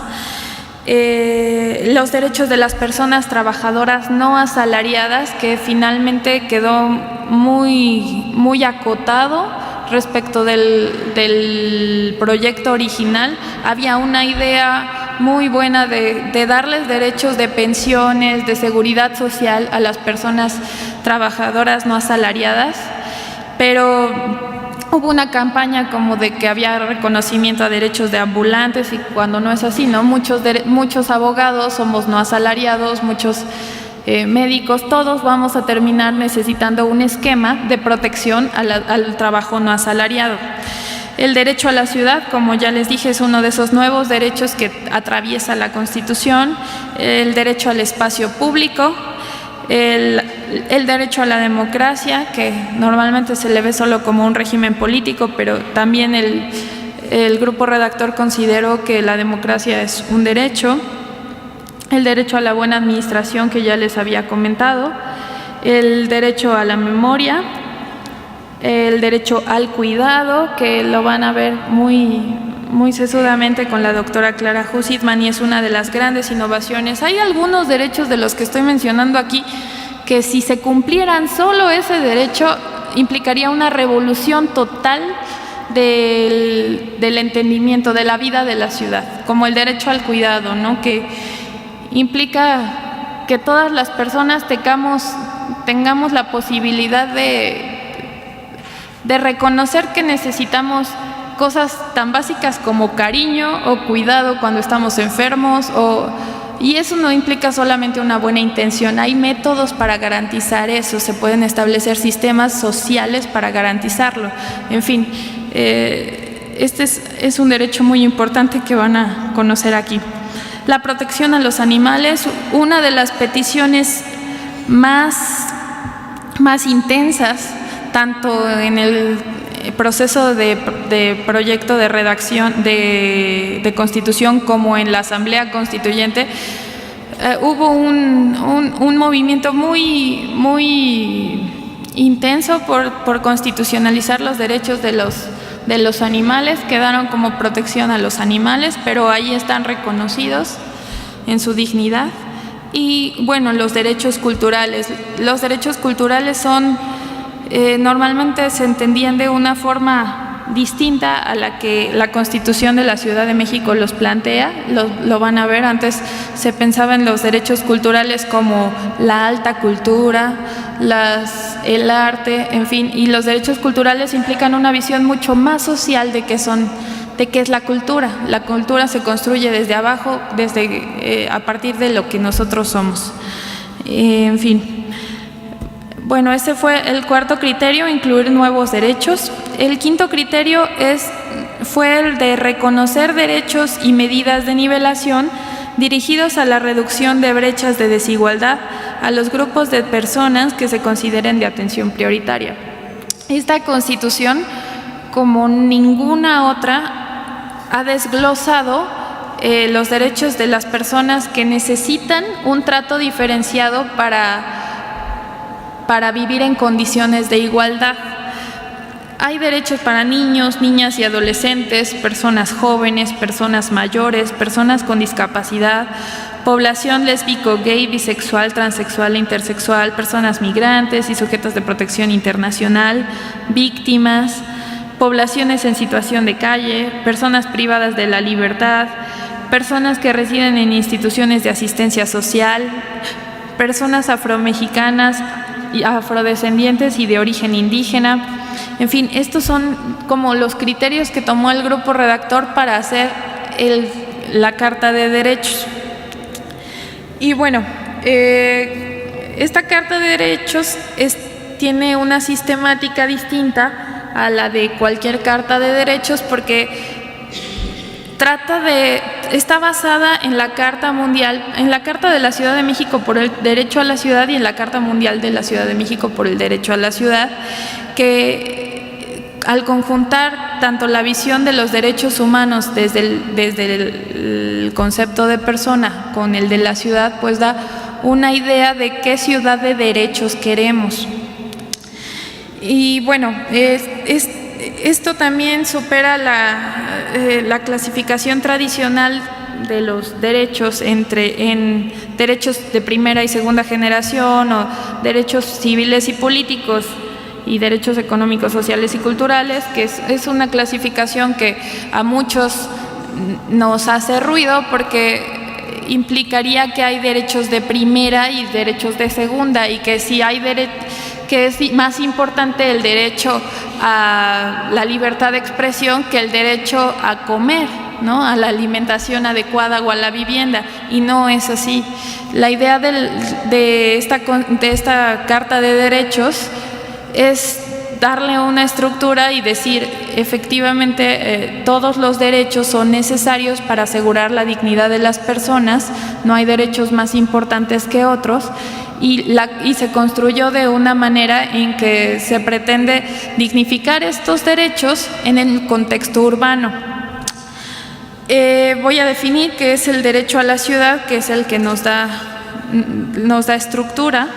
Los derechos de las personas trabajadoras no asalariadas, que finalmente quedó muy acotado respecto del proyecto original. Había una idea muy buena de darles derechos de pensiones, de seguridad social a las personas trabajadoras no asalariadas, pero hubo una campaña como de que había reconocimiento a derechos de ambulantes, y cuando no es así, ¿no? Muchos abogados somos no asalariados, muchos médicos, todos vamos a terminar necesitando un esquema de protección al trabajo no asalariado. El derecho a la ciudad, como ya les dije, es uno de esos nuevos derechos que atraviesa la Constitución. El derecho al espacio público, el derecho a la democracia, que normalmente se le ve solo como un régimen político, pero también el grupo redactor consideró que la democracia es un derecho. El derecho a la buena administración, que ya les había comentado, el derecho a la memoria, el derecho al cuidado, que lo van a ver muy sesudamente con la doctora Clara Hussitman, y es una de las grandes innovaciones. Hay algunos derechos de los que estoy mencionando aquí que, si se cumplieran solo ese derecho, implicaría una revolución total del entendimiento de la vida de la ciudad, como el derecho al cuidado, ¿no? Que implica que todas las personas tengamos la posibilidad de reconocer que necesitamos cosas tan básicas como cariño o cuidado cuando estamos enfermos, y eso no implica solamente una buena intención. Hay métodos para garantizar eso, se pueden establecer sistemas sociales para garantizarlo. En fin, este es un derecho muy importante que van a conocer aquí. La protección a los animales, una de las peticiones más intensas, tanto en el proceso de proyecto de redacción de Constitución como en la Asamblea Constituyente, hubo un movimiento muy intenso por constitucionalizar los derechos de los animales, quedaron como protección a los animales, pero ahí están reconocidos en su dignidad. Y bueno, los derechos culturales. Los derechos culturales son, normalmente se entendían de una forma distinta a la que la Constitución de la Ciudad de México los plantea. Lo van a ver, antes se pensaba en los derechos culturales como la alta cultura, el arte, en fin, y los derechos culturales implican una visión mucho más social de qué es la cultura. La cultura se construye desde abajo, a partir de lo que nosotros somos. En fin. Bueno, ese fue el cuarto criterio, incluir nuevos derechos. El quinto criterio fue el de reconocer derechos y medidas de nivelación dirigidos a la reducción de brechas de desigualdad a los grupos de personas que se consideren de atención prioritaria. Esta Constitución, como ninguna otra, ha desglosado los derechos de las personas que necesitan un trato diferenciado para vivir en condiciones de igualdad. Hay derechos para niños, niñas y adolescentes, personas jóvenes, personas mayores, personas con discapacidad, población lésbico, gay, bisexual, transexual e intersexual, personas migrantes y sujetas de protección internacional, víctimas, poblaciones en situación de calle, personas privadas de la libertad, personas que residen en instituciones de asistencia social, personas afromexicanas, afrodescendientes y de origen indígena. En fin, estos son como los criterios que tomó el grupo redactor para hacer la Carta de Derechos. Y bueno, esta Carta de Derechos tiene una sistemática distinta a la de cualquier Carta de Derechos porque está basada en la Carta Mundial, en la Carta de la Ciudad de México por el Derecho a la Ciudad y en la Carta Mundial de la Ciudad de México por el Derecho a la Ciudad, que al conjuntar tanto la visión de los derechos humanos desde el concepto de persona con el de la ciudad, pues da una idea de qué ciudad de derechos queremos. Y bueno, esto también supera la clasificación tradicional de los derechos en derechos de primera y segunda generación o derechos civiles y políticos y derechos económicos, sociales y culturales, que es una clasificación que a muchos nos hace ruido porque implicaría que hay derechos de primera y derechos de segunda y que si hay que es más importante el derecho a la libertad de expresión que el derecho a comer, ¿no? A la alimentación adecuada o a la vivienda, y no es así. La idea de esta Carta de Derechos es darle una estructura y decir, efectivamente, todos los derechos son necesarios para asegurar la dignidad de las personas, no hay derechos más importantes que otros, y se construyó de una manera en que se pretende dignificar estos derechos en el contexto urbano. Voy a definir qué es el derecho a la ciudad, que es el que nos da estructura.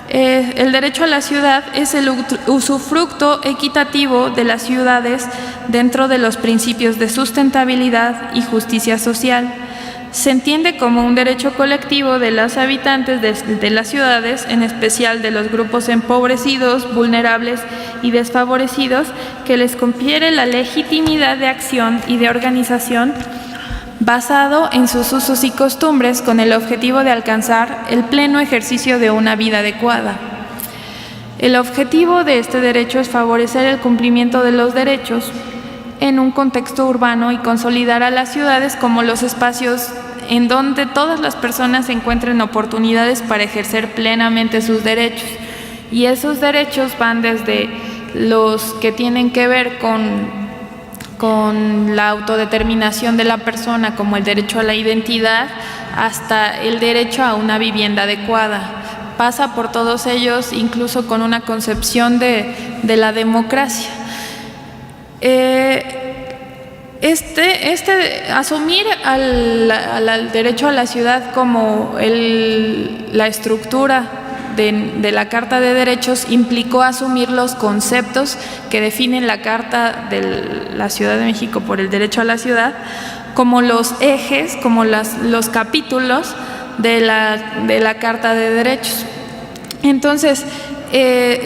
El derecho a la ciudad es el usufructo equitativo de las ciudades dentro de los principios de sustentabilidad y justicia social. Se entiende como un derecho colectivo de los habitantes de las ciudades, en especial de los grupos empobrecidos, vulnerables y desfavorecidos, que les confiere la legitimidad de acción y de organización basado en sus usos y costumbres con el objetivo de alcanzar el pleno ejercicio de una vida adecuada. El objetivo de este derecho es favorecer el cumplimiento de los derechos en un contexto urbano y consolidar a las ciudades como los espacios en donde todas las personas encuentren oportunidades para ejercer plenamente sus derechos. Y esos derechos van desde los que tienen que ver con la autodeterminación de la persona, como el derecho a la identidad, hasta el derecho a una vivienda adecuada. Pasa por todos ellos, incluso con una concepción de la democracia. Asumir al derecho a la ciudad como la estructura de la Carta de Derechos implicó asumir los conceptos que definen la Carta de la Ciudad de México por el derecho a la ciudad como los ejes, como los capítulos de la Carta de Derechos. Entonces,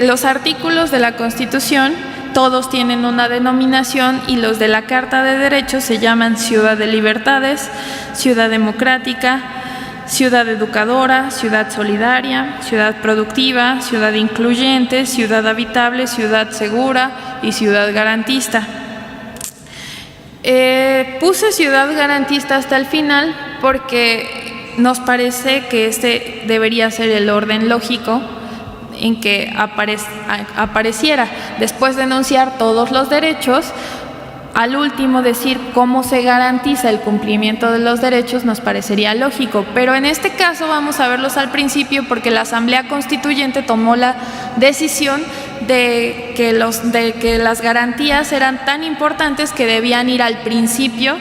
los artículos de la Constitución todos tienen una denominación y los de la Carta de Derechos se llaman ciudad de libertades, ciudad democrática, ciudad educadora, ciudad solidaria, ciudad productiva, ciudad incluyente, ciudad habitable, ciudad segura y ciudad garantista. Puse ciudad garantista hasta el final porque nos parece que este debería ser el orden lógico en que apareciera. Después de enunciar todos los derechos, al último decir cómo se garantiza el cumplimiento de los derechos nos parecería lógico, pero en este caso vamos a verlos al principio porque la Asamblea Constituyente tomó la decisión de que las garantías eran tan importantes que debían ir al principio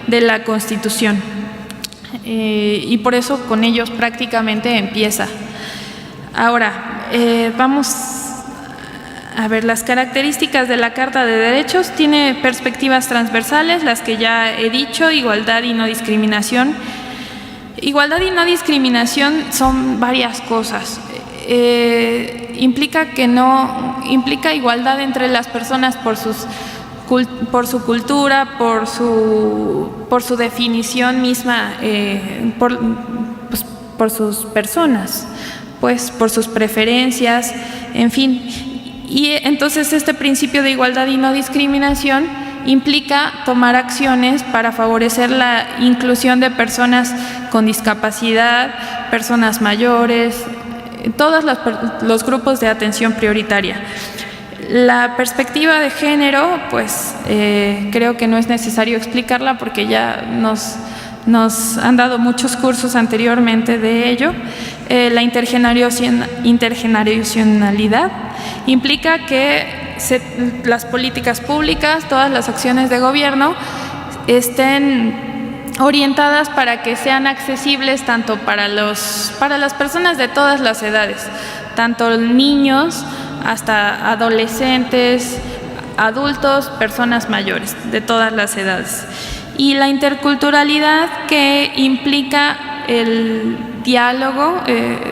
de la Constitución, y por eso con ellos prácticamente empieza. Ahora, vamos a ver las características de la Carta de Derechos. Tiene perspectivas transversales, las que ya he dicho, igualdad y no discriminación. Igualdad y no discriminación son varias cosas. Implica igualdad entre las personas por su cultura, por su definición misma, por sus personas, pues por sus preferencias, en fin. Y entonces este principio de igualdad y no discriminación implica tomar acciones para favorecer la inclusión de personas con discapacidad, personas mayores, todos los grupos de atención prioritaria. La perspectiva de género, pues creo que no es necesario explicarla porque ya nos han dado muchos cursos anteriormente de ello. La intergeneracionalidad implica que las políticas públicas, todas las acciones de gobierno estén orientadas para que sean accesibles tanto para las personas de todas las edades, tanto niños hasta adolescentes, adultos, personas mayores, de todas las edades. Y la interculturalidad, que implica el diálogo,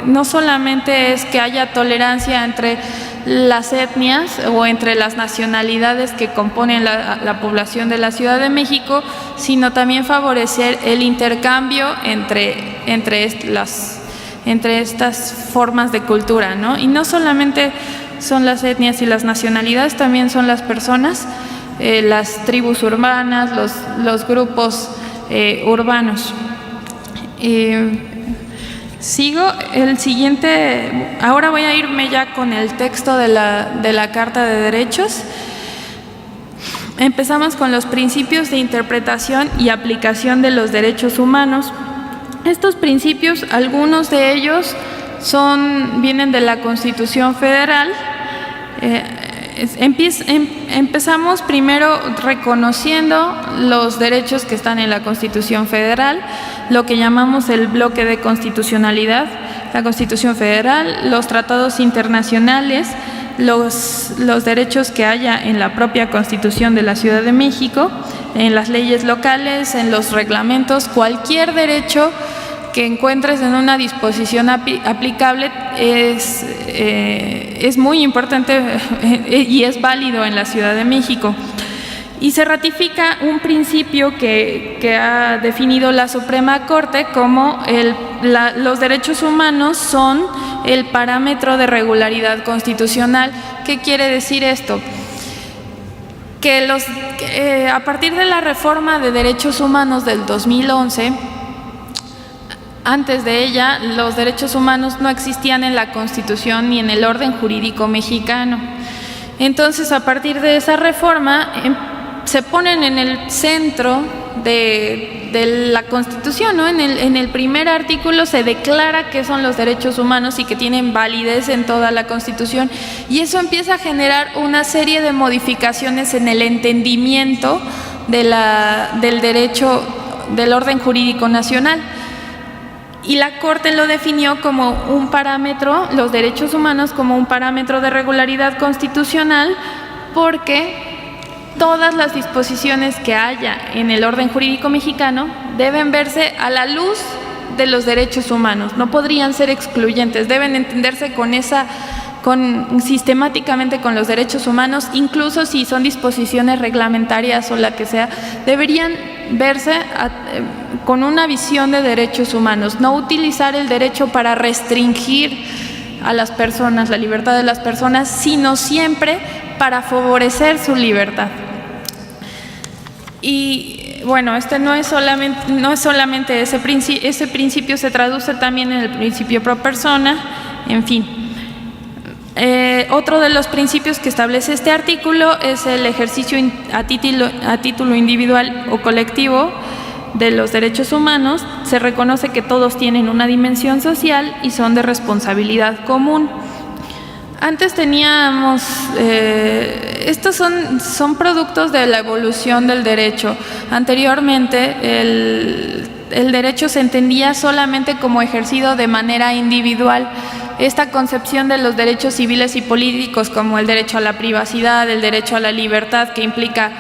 no solamente es que haya tolerancia entre las etnias o entre las nacionalidades que componen la población de la Ciudad de México, sino también favorecer el intercambio entre estas formas de cultura, ¿no? Y no solamente son las etnias y las nacionalidades, también son las personas, las tribus urbanas, los grupos urbanos. Sigo el siguiente. Ahora voy a irme ya con el texto de la Carta de Derechos. Empezamos con los principios de interpretación y aplicación de los derechos humanos. Estos principios, algunos de ellos vienen de la Constitución Federal. Empezamos primero reconociendo los derechos que están en la Constitución Federal, lo que llamamos el bloque de constitucionalidad, la Constitución Federal, los tratados internacionales, los derechos que haya en la propia Constitución de la Ciudad de México, en las leyes locales, en los reglamentos, cualquier derecho que encuentres en una disposición aplicable es muy importante y es válido en la Ciudad de México. Y se ratifica un principio que ha definido la Suprema Corte como los derechos humanos son el parámetro de regularidad constitucional. ¿Qué quiere decir esto? Que a partir de la reforma de derechos humanos del 2011, antes de ella, los derechos humanos no existían en la Constitución ni en el orden jurídico mexicano. Entonces, a partir de esa reforma, se ponen en el centro de la Constitución, ¿no? En el primer artículo se declara qué son los derechos humanos y que tienen validez en toda la Constitución, y eso empieza a generar una serie de modificaciones en el entendimiento del derecho del orden jurídico nacional. Y la Corte lo definió como un parámetro, los derechos humanos como un parámetro de regularidad constitucional, porque todas las disposiciones que haya en el orden jurídico mexicano deben verse a la luz de los derechos humanos, no podrían ser excluyentes, deben entenderse sistemáticamente con los derechos humanos, incluso si son disposiciones reglamentarias o la que sea, deberían verse con una visión de derechos humanos, no utilizar el derecho para restringir a las personas, la libertad de las personas, sino siempre para favorecer su libertad. Y bueno, no es solamente ese principio se traduce también en el principio pro persona, en fin. Otro de los principios que establece este artículo es el ejercicio a título individual o colectivo de los derechos humanos. Se reconoce que todos tienen una dimensión social y son de responsabilidad común. Antes teníamos, estos son productos de la evolución del derecho. Anteriormente el derecho se entendía solamente como ejercido de manera individual. Esta concepción de los derechos civiles y políticos, como el derecho a la privacidad, el derecho a la libertad, que implica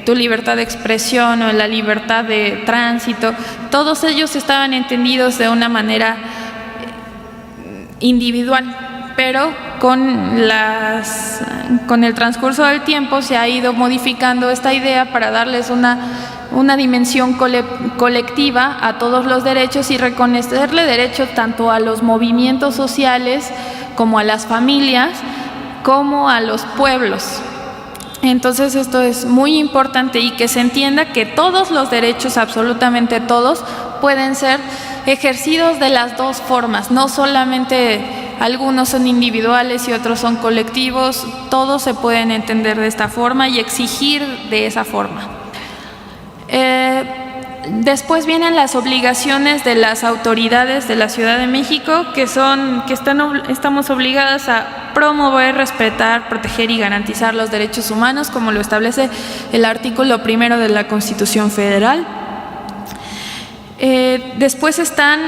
tu libertad de expresión o la libertad de tránsito, todos ellos estaban entendidos de una manera individual, pero con el transcurso del tiempo se ha ido modificando esta idea para darles una dimensión colectiva a todos los derechos y reconocerle derechos tanto a los movimientos sociales como a las familias, como a los pueblos. Entonces esto es muy importante y que se entienda que todos los derechos, absolutamente todos, pueden ser ejercidos de las dos formas, no solamente algunos son individuales y otros son colectivos, todos se pueden entender de esta forma y exigir de esa forma. Después vienen las obligaciones de las autoridades de la Ciudad de México, estamos obligadas a promover, respetar, proteger y garantizar los derechos humanos, como lo establece el artículo 1 de la Constitución Federal. Después están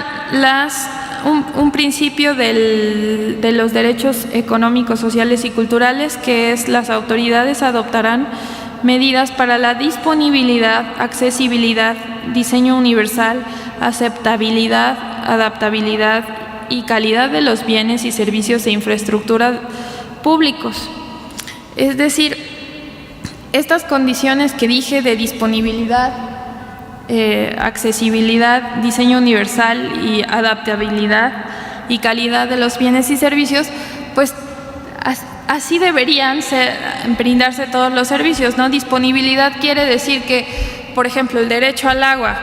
un principio de los derechos económicos, sociales y culturales, que es: las autoridades adoptarán medidas para la disponibilidad, accesibilidad, diseño universal, aceptabilidad, adaptabilidad y calidad de los bienes y servicios e infraestructura públicos. Es decir, estas condiciones que dije de disponibilidad, accesibilidad, diseño universal y adaptabilidad y calidad de los bienes y servicios, pues así deberían brindarse todos los servicios, ¿no? Disponibilidad quiere decir que, por ejemplo, el derecho al agua,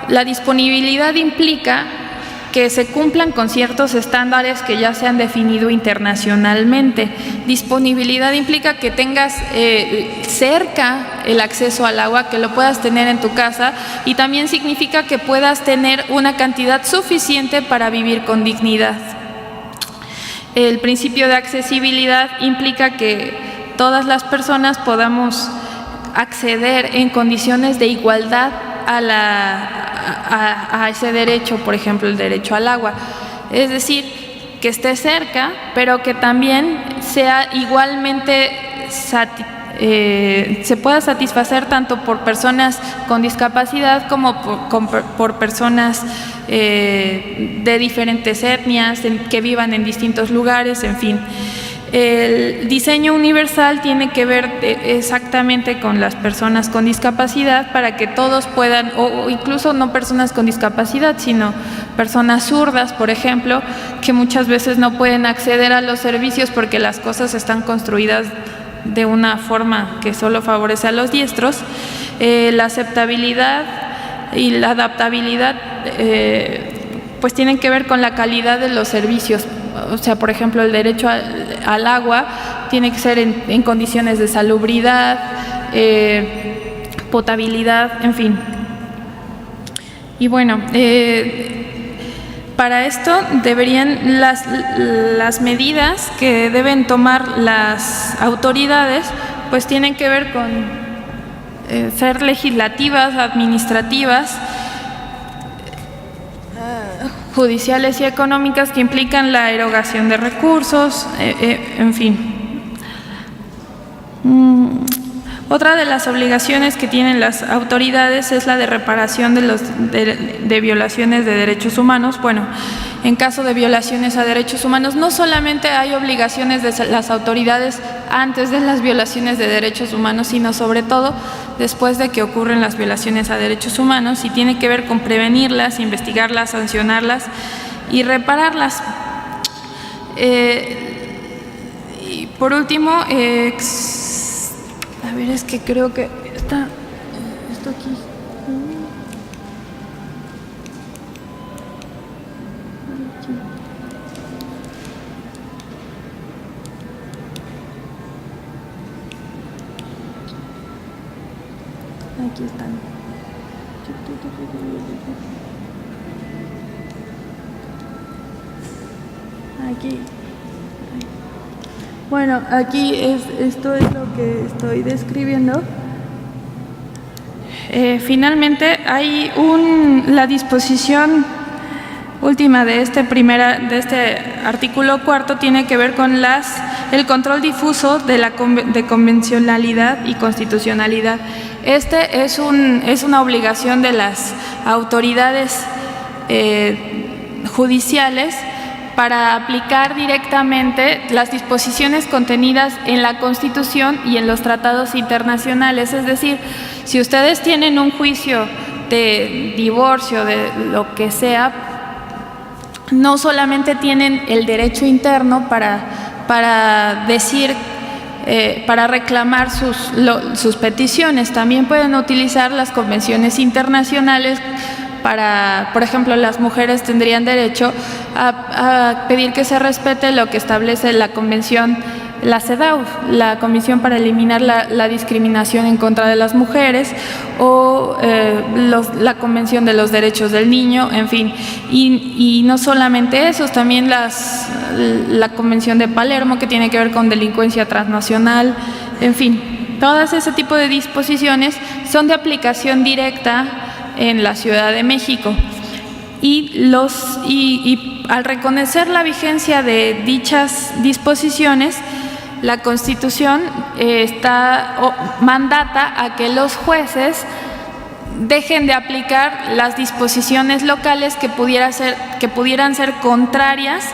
la disponibilidad implica que se cumplan con ciertos estándares que ya se han definido internacionalmente. Disponibilidad implica que tengas cerca el acceso al agua, que lo puedas tener en tu casa, y también significa que puedas tener una cantidad suficiente para vivir con dignidad. El principio de accesibilidad implica que todas las personas podamos acceder en condiciones de igualdad a ese derecho, por ejemplo, el derecho al agua. Es decir, que esté cerca, pero que también sea igualmente se pueda satisfacer tanto por personas con discapacidad como por personas de diferentes etnias, que vivan en distintos lugares, en fin. El diseño universal tiene que ver exactamente con las personas con discapacidad, para que todos puedan, o incluso no personas con discapacidad, sino personas zurdas, por ejemplo, que muchas veces no pueden acceder a los servicios porque las cosas están construidas de una forma que solo favorece a los diestros. La aceptabilidad y la adaptabilidad pues tienen que ver con la calidad de los servicios. O sea, por ejemplo, el derecho al agua tiene que ser en condiciones de salubridad, potabilidad, en fin. Y bueno, para esto deberían las medidas que deben tomar las autoridades, pues tienen que ver ser legislativas, administrativas, judiciales y económicas, que implican la erogación de recursos, en fin. Otra de las obligaciones que tienen las autoridades es la de reparación de violaciones de derechos humanos. Bueno, en caso de violaciones a derechos humanos, no solamente hay obligaciones de las autoridades antes de las violaciones de derechos humanos, sino sobre todo después de que ocurren las violaciones a derechos humanos, y tiene que ver con prevenirlas, investigarlas, sancionarlas y repararlas. Y por último, a ver, es que creo que está esto aquí. Aquí están. Aquí. Bueno, aquí esto es lo que estoy describiendo. Finalmente hay la disposición última de este artículo cuarto, tiene que ver con el control difuso de convencionalidad y constitucionalidad. Este es una obligación de las autoridades judiciales para aplicar directamente las disposiciones contenidas en la Constitución y en los tratados internacionales. Es decir, si ustedes tienen un juicio de divorcio, de lo que sea, no solamente tienen el derecho interno para decir, para reclamar sus peticiones, también pueden utilizar las convenciones internacionales. Por ejemplo, las mujeres tendrían derecho a pedir que se respete lo que establece la convención, la CEDAW, la Comisión para Eliminar la Discriminación en contra de las Mujeres, o la Convención de los Derechos del Niño, en fin. Y no solamente eso, también la Convención de Palermo, que tiene que ver con delincuencia transnacional, en fin. Todas ese tipo de disposiciones son de aplicación directa en la Ciudad de México, y al reconocer la vigencia de dichas disposiciones, la Constitución mandata a que los jueces dejen de aplicar las disposiciones locales que pudieran ser contrarias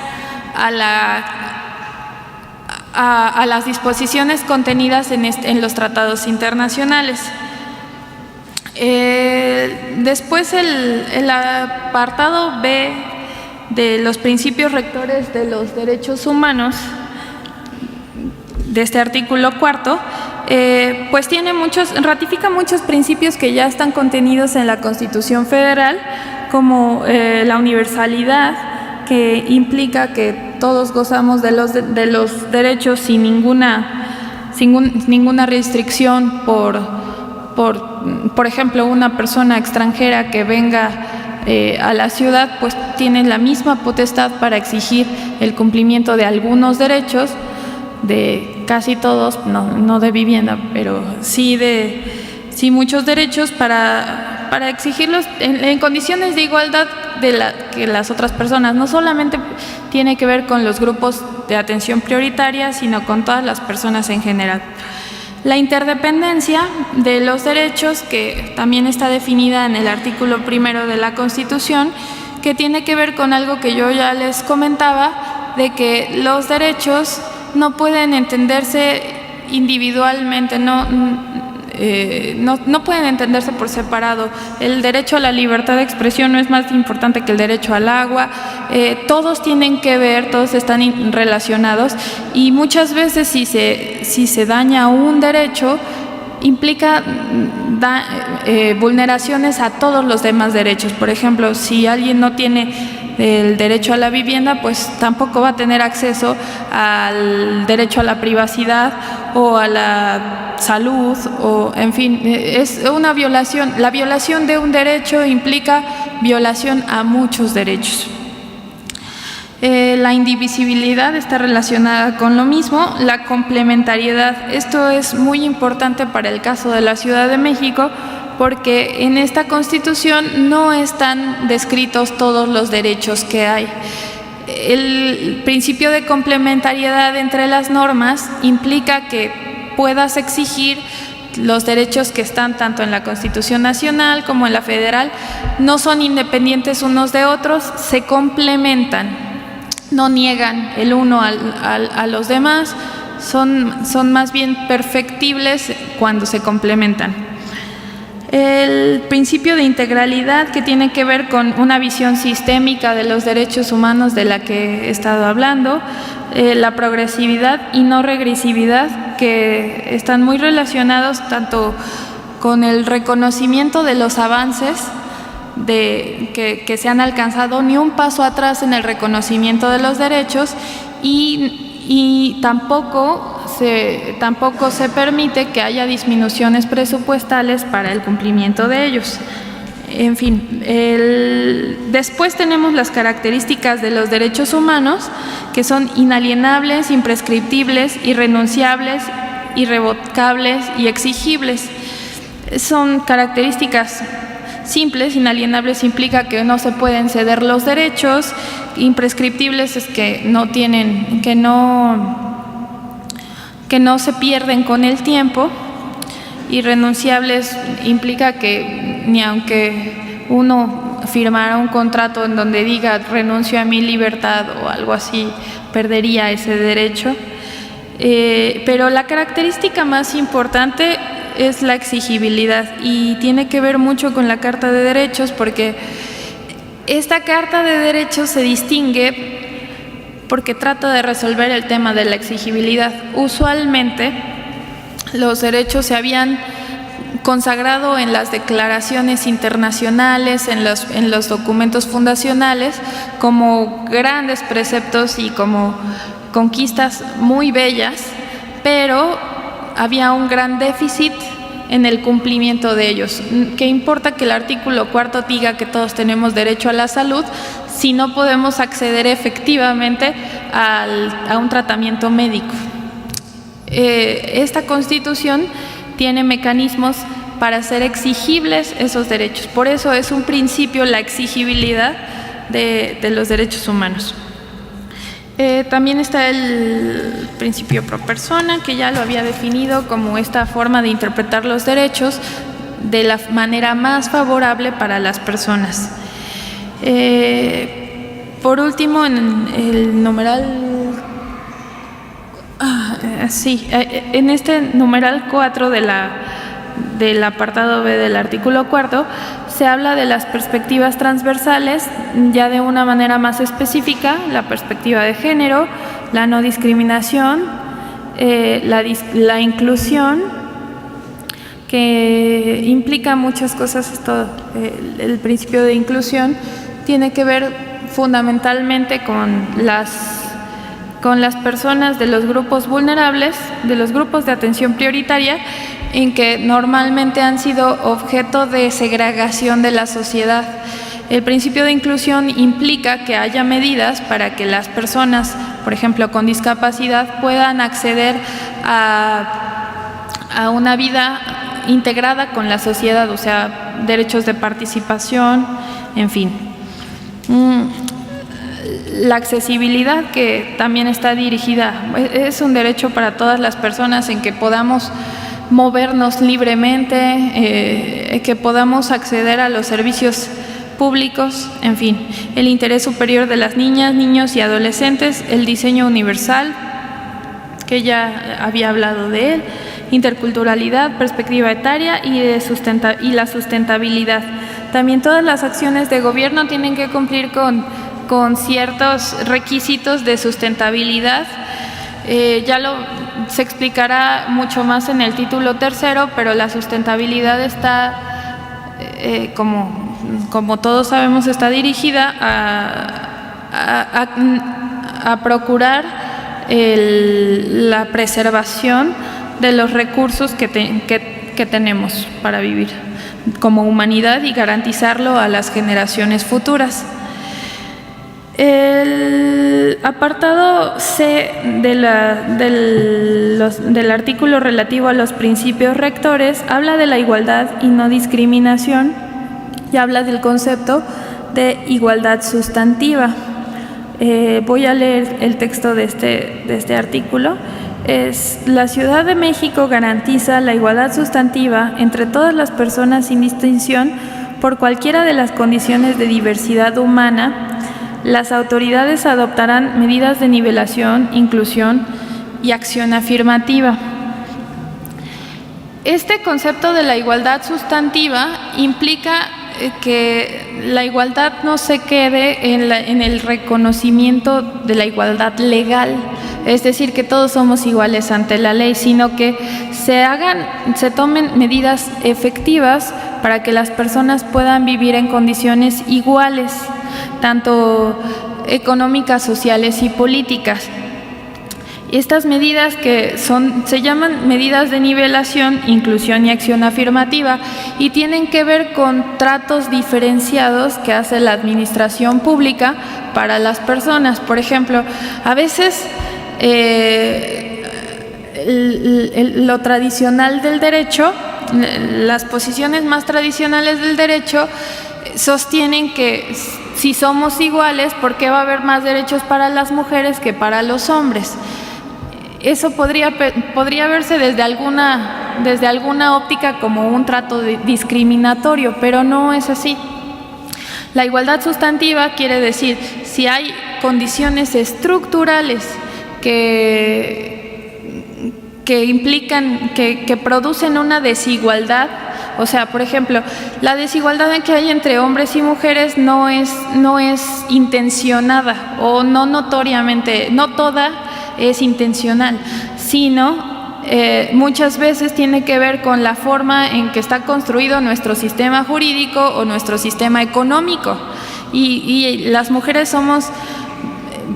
a las disposiciones contenidas en los tratados internacionales. Después el apartado B de los principios rectores de los derechos humanos de este artículo cuarto, pues ratifica muchos principios que ya están contenidos en la Constitución Federal, como la universalidad, que implica que todos gozamos de los derechos sin ninguna restricción por ejemplo, una persona extranjera que venga a la ciudad, pues tiene la misma potestad para exigir el cumplimiento de algunos derechos, de casi todos, no de vivienda, pero sí muchos derechos, para exigirlos en condiciones de igualdad que las otras personas. No solamente tiene que ver con los grupos de atención prioritaria, sino con todas las personas en general. La interdependencia de los derechos, que también está definida en el artículo primero de la Constitución, que tiene que ver con algo que yo ya les comentaba, de que los derechos no pueden entenderse individualmente, no pueden entenderse por separado. El derecho a la libertad de expresión no es más importante que el derecho al agua. Todos tienen que ver, todos están relacionados, y muchas veces si se daña un derecho, implica vulneraciones a todos los demás derechos. Por ejemplo, si alguien no tiene el derecho a la vivienda, pues tampoco va a tener acceso al derecho a la privacidad o a la salud, o en fin, es una violación. La violación de un derecho implica violación a muchos derechos. La indivisibilidad está relacionada con lo mismo. La complementariedad, esto es muy importante para el caso de la Ciudad de México, porque en esta Constitución no están descritos todos los derechos que hay. El principio de complementariedad entre las normas implica que puedas exigir los derechos que están tanto en la Constitución Nacional como en la Federal. No son independientes unos de otros, se complementan, no niegan el uno a los demás, son más bien perfectibles cuando se complementan. El principio de integralidad, que tiene que ver con una visión sistémica de los derechos humanos de la que he estado hablando. La progresividad y no regresividad, que están muy relacionados tanto con el reconocimiento de los avances que se han alcanzado, ni un paso atrás en el reconocimiento de los derechos, y tampoco se permite que haya disminuciones presupuestales para el cumplimiento de ellos. En fin, después tenemos las características de los derechos humanos, que son inalienables, imprescriptibles, irrenunciables, irrevocables y exigibles. Son características simples. Inalienables implica que no se pueden ceder los derechos. Imprescriptibles es que no se pierden con el tiempo. Irrenunciables implica que ni aunque uno firmara un contrato en donde diga renuncio a mi libertad o algo así, perdería ese derecho. Pero la característica más importante es la exigibilidad, y tiene que ver mucho con la Carta de Derechos, porque esta Carta de Derechos se distingue porque trata de resolver el tema de la exigibilidad. Usualmente los derechos se habían consagrado en las declaraciones internacionales, en los documentos fundacionales, como grandes preceptos y como conquistas muy bellas, pero había un gran déficit en el cumplimiento de ellos. ¿Qué importa que el artículo 4 diga que todos tenemos derecho a la salud si no podemos acceder efectivamente a un tratamiento médico? Esta Constitución tiene mecanismos para hacer exigibles esos derechos. Por eso es un principio la exigibilidad de los derechos humanos. También está el principio pro persona, que ya lo había definido como esta forma de interpretar los derechos de la manera más favorable para las personas. Por último, en el numeral, en este numeral 4 del apartado B del artículo 4, se habla de las perspectivas transversales, ya de una manera más específica: la perspectiva de género, la no discriminación, la inclusión, que implica muchas cosas. El principio de inclusión tiene que ver fundamentalmente con las personas de los grupos vulnerables, de los grupos de atención prioritaria, en que normalmente han sido objeto de segregación de la sociedad. El principio de inclusión implica que haya medidas para que las personas, por ejemplo, con discapacidad, puedan acceder a una vida integrada con la sociedad, o sea, derechos de participación, en fin. La accesibilidad, que también está dirigida, es un derecho para todas las personas en que podamos movernos libremente, que podamos acceder a los servicios públicos, en fin. El interés superior de las niñas, niños y adolescentes, el diseño universal, que ya había hablado de él, interculturalidad, perspectiva etaria y la sustentabilidad. También todas las acciones de gobierno tienen que cumplir con ciertos requisitos de sustentabilidad. Se explicará mucho más en el título 3, pero la sustentabilidad está, como todos sabemos, está dirigida a procurar la preservación de los recursos que tenemos para vivir como humanidad y garantizarlo a las generaciones futuras. El apartado C del artículo relativo a los principios rectores habla de la igualdad y no discriminación y habla del concepto de igualdad sustantiva. Voy a leer el texto de este artículo. La Ciudad de México garantiza la igualdad sustantiva entre todas las personas sin distinción por cualquiera de las condiciones de diversidad humana. Las autoridades adoptarán medidas de nivelación, inclusión y acción afirmativa. Este concepto de la igualdad sustantiva implica que la igualdad no se quede en el reconocimiento de la igualdad legal, es decir, que todos somos iguales ante la ley, sino que se tomen medidas efectivas para que las personas puedan vivir en condiciones iguales, tanto económicas, sociales y políticas. Estas medidas se llaman medidas de nivelación, inclusión y acción afirmativa y tienen que ver con tratos diferenciados que hace la administración pública para las personas. Por ejemplo, a veces lo tradicional del derecho, las posiciones más tradicionales del derecho sostienen que si somos iguales, ¿por qué va a haber más derechos para las mujeres que para los hombres? Eso podría verse desde alguna óptica como un trato discriminatorio, pero no es así. La igualdad sustantiva quiere decir, si hay condiciones estructurales que implican, que producen una desigualdad, o sea, por ejemplo, la desigualdad que hay entre hombres y mujeres no es intencionada o no notoriamente, no toda es intencional, sino muchas veces tiene que ver con la forma en que está construido nuestro sistema jurídico o nuestro sistema económico. Y las mujeres somos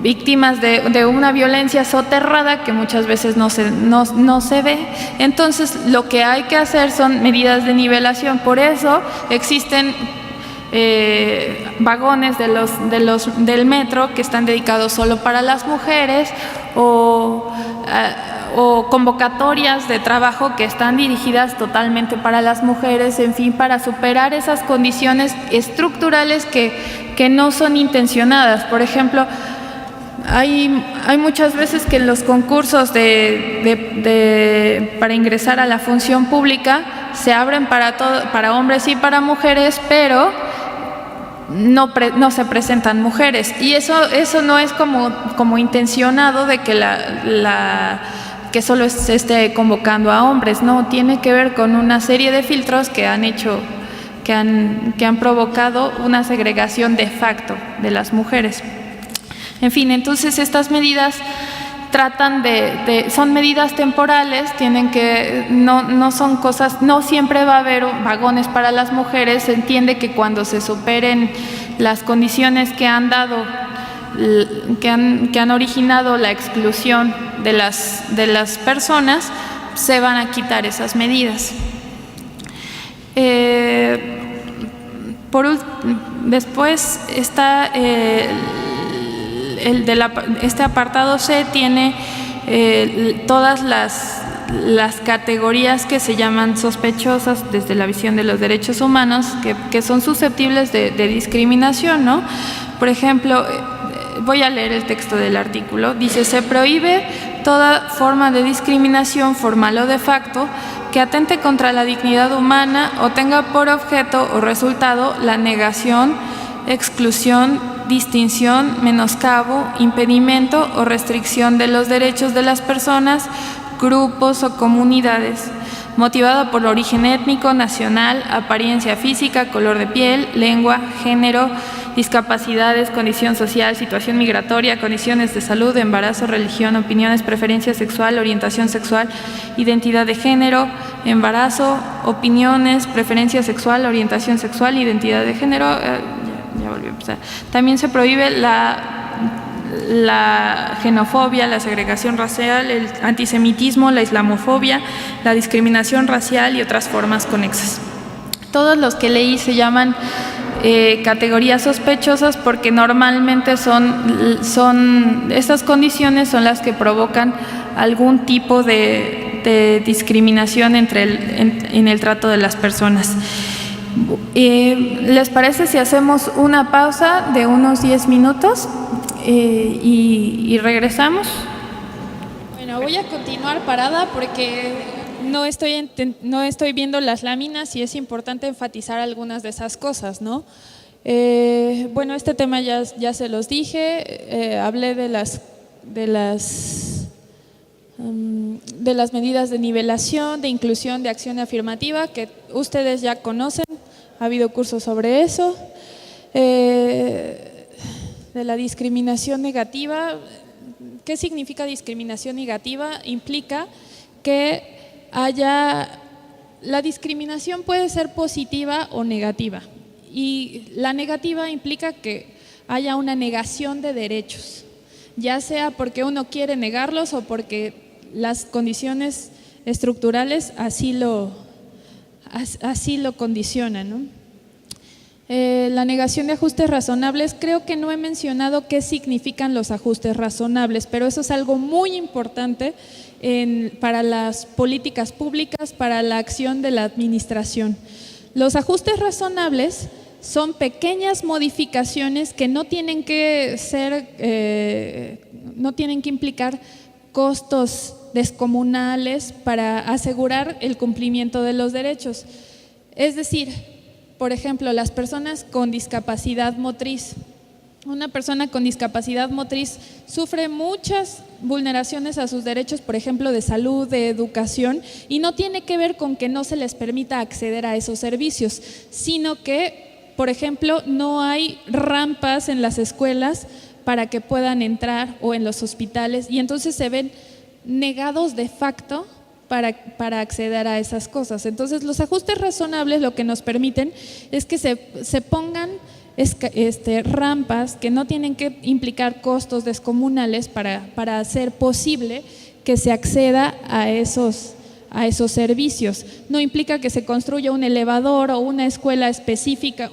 víctimas de una violencia soterrada que muchas veces no se ve. Entonces, lo que hay que hacer son medidas de nivelación. Por eso existen vagones del metro que están dedicados solo para las mujeres o convocatorias de trabajo que están dirigidas totalmente para las mujeres, en fin, para superar esas condiciones estructurales que no son intencionadas. Por ejemplo, hay muchas veces que en los concursos para ingresar a la función pública se abren para hombres y para mujeres, pero no se presentan mujeres, y eso no es como intencionado de que que solo se esté convocando a hombres, no, tiene que ver con una serie de filtros que han provocado una segregación de facto de las mujeres. En fin, entonces estas medidas tratan son medidas temporales, no son cosas, no siempre va a haber vagones para las mujeres. Se entiende que cuando se superen las condiciones que han originado la exclusión de las personas, se van a quitar esas medidas. Después está este apartado C, tiene todas las categorías que se llaman sospechosas desde la visión de los derechos humanos, que son susceptibles de discriminación, ¿no? Por ejemplo, voy a leer el texto del artículo. Dice: se prohíbe toda forma de discriminación formal o de facto que atente contra la dignidad humana o tenga por objeto o resultado la negación, exclusión, distinción, menoscabo, impedimento o restricción de los derechos de las personas, grupos o comunidades, motivada por origen étnico, nacional, apariencia física, color de piel, lengua, género, discapacidades, condición social, situación migratoria, condiciones de salud, embarazo, religión, opiniones, preferencia sexual, orientación sexual, identidad de género, embarazo, opiniones, preferencia sexual, orientación sexual, identidad de género. Ya volví a empezar. También se prohíbe la xenofobia, la segregación racial, el antisemitismo, la islamofobia, la discriminación racial y otras formas conexas. Todos los que leí se llaman categorías sospechosas porque normalmente estas condiciones son las que provocan algún tipo de discriminación en el trato de las personas. ¿Les parece si hacemos una pausa de unos 10 minutos y regresamos? Bueno, voy a continuar parada porque no estoy viendo las láminas y es importante enfatizar algunas de esas cosas, ¿no? Bueno, este tema ya se los dije, hablé de las medidas de nivelación, de inclusión, de acción afirmativa, que ustedes ya conocen, ha habido cursos sobre eso, de la discriminación negativa. ¿Qué significa discriminación negativa? Implica que la discriminación puede ser positiva o negativa, y la negativa implica que haya una negación de derechos, ya sea porque uno quiere negarlos o porque las condiciones estructurales así lo condicionan, ¿no? La negación de ajustes razonables, creo que no he mencionado qué significan los ajustes razonables, pero eso es algo muy importante para las políticas públicas, para la acción de la administración. Los ajustes razonables son pequeñas modificaciones que no tienen que implicar costos descomunales para asegurar el cumplimiento de los derechos. Es decir, por ejemplo, las personas con discapacidad motriz. Una persona con discapacidad motriz sufre muchas vulneraciones a sus derechos, por ejemplo, de salud, de educación, y no tiene que ver con que no se les permita acceder a esos servicios, sino que, por ejemplo, no hay rampas en las escuelas para que puedan entrar, o en los hospitales, y entonces se ven negados de facto para acceder a esas cosas. Entonces, los ajustes razonables lo que nos permiten es que se pongan rampas que no tienen que implicar costos descomunales para hacer posible que se acceda a esos servicios. No implica que se construya un elevador o una escuela específica,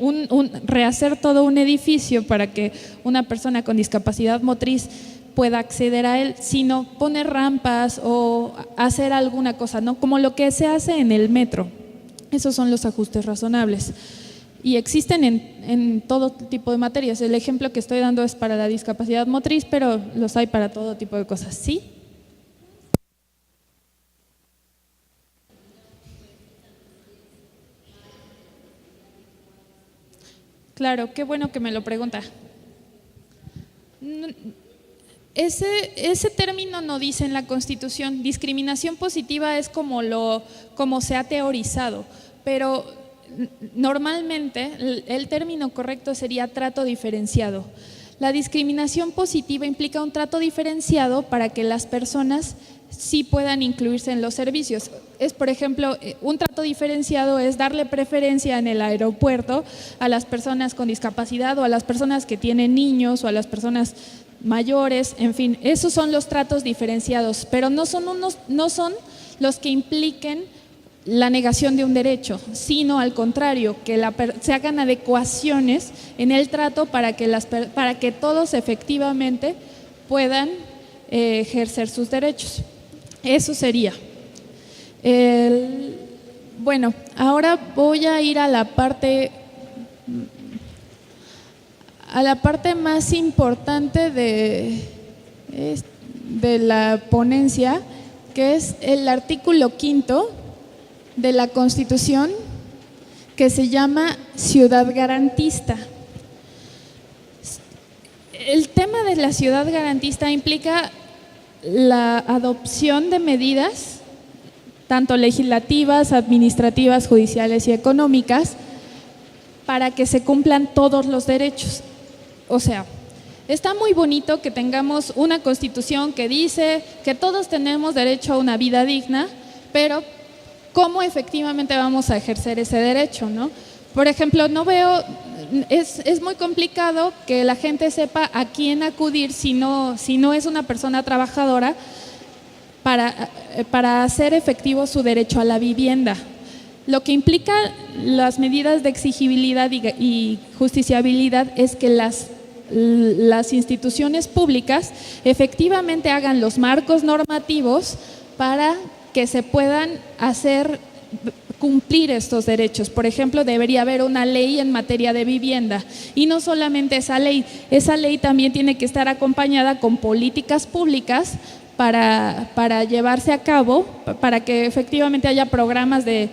rehacer todo un edificio para que una persona con discapacidad motriz pueda acceder a él, sino poner rampas o hacer alguna cosa, ¿no? Como lo que se hace en el metro. Esos son los ajustes razonables. Y existen en todo tipo de materias. El ejemplo que estoy dando es para la discapacidad motriz, pero los hay para todo tipo de cosas, ¿sí? Claro, qué bueno que me lo pregunta. Ese término no dice en la Constitución. Discriminación positiva es como se ha teorizado, pero normalmente el término correcto sería trato diferenciado. La discriminación positiva implica un trato diferenciado para que las personas sí puedan incluirse en los servicios. Por ejemplo, un trato diferenciado es darle preferencia en el aeropuerto a las personas con discapacidad, o a las personas que tienen niños, o a las personas mayores, en fin, esos son los tratos diferenciados, pero no son los que impliquen la negación de un derecho, sino al contrario, que se hagan adecuaciones en el trato para que todos efectivamente puedan ejercer sus derechos. Eso sería. Bueno, ahora voy a ir a la parte más importante de la ponencia, que es el artículo 5 de la Constitución, que se llama ciudad garantista. El tema de la ciudad garantista implica la adopción de medidas, tanto legislativas, administrativas, judiciales y económicas, para que se cumplan todos los derechos. O sea, está muy bonito que tengamos una Constitución que dice que todos tenemos derecho a una vida digna, pero ¿cómo efectivamente vamos a ejercer ese derecho, no? Por ejemplo, es muy complicado que la gente sepa a quién acudir si no es una persona trabajadora para hacer efectivo su derecho a la vivienda. Lo que implica las medidas de exigibilidad y justiciabilidad es que las instituciones públicas efectivamente hagan los marcos normativos para que se puedan hacer cumplir estos derechos. Por ejemplo, debería haber una ley en materia de vivienda, y no solamente esa ley también tiene que estar acompañada con políticas públicas para llevarse a cabo, para que efectivamente haya programas de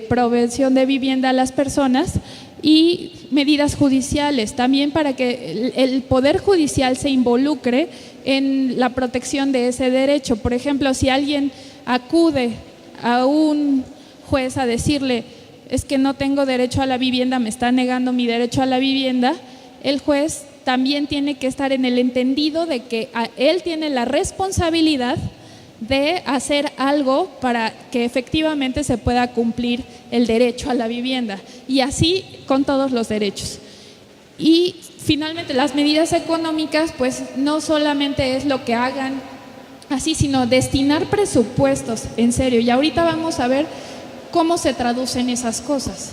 provisión de vivienda a las personas, y medidas judiciales también para que el Poder Judicial se involucre en la protección de ese derecho. Por ejemplo, si alguien acude a un juez a decirle: es que no tengo derecho a la vivienda, me está negando mi derecho a la vivienda, el juez también tiene que estar en el entendido de que él tiene la responsabilidad de hacer algo para que efectivamente se pueda cumplir el derecho a la vivienda, y así con todos los derechos. Y finalmente las medidas económicas, pues no solamente es lo que hagan así, sino destinar presupuestos en serio, y ahorita vamos a ver cómo se traducen esas cosas.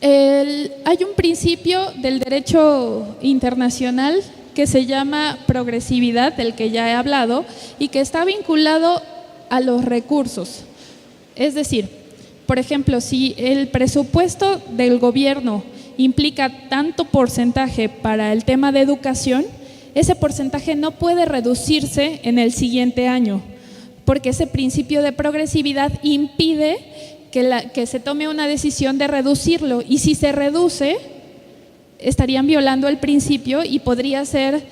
Hay un principio del derecho internacional que se llama progresividad, del que ya he hablado, y que está vinculado a los recursos. Es decir, por ejemplo, si el presupuesto del gobierno implica tanto porcentaje para el tema de educación, ese porcentaje no puede reducirse en el siguiente año, porque ese principio de progresividad impide que se tome una decisión de reducirlo, y si se reduce, estarían violando el principio y podría ser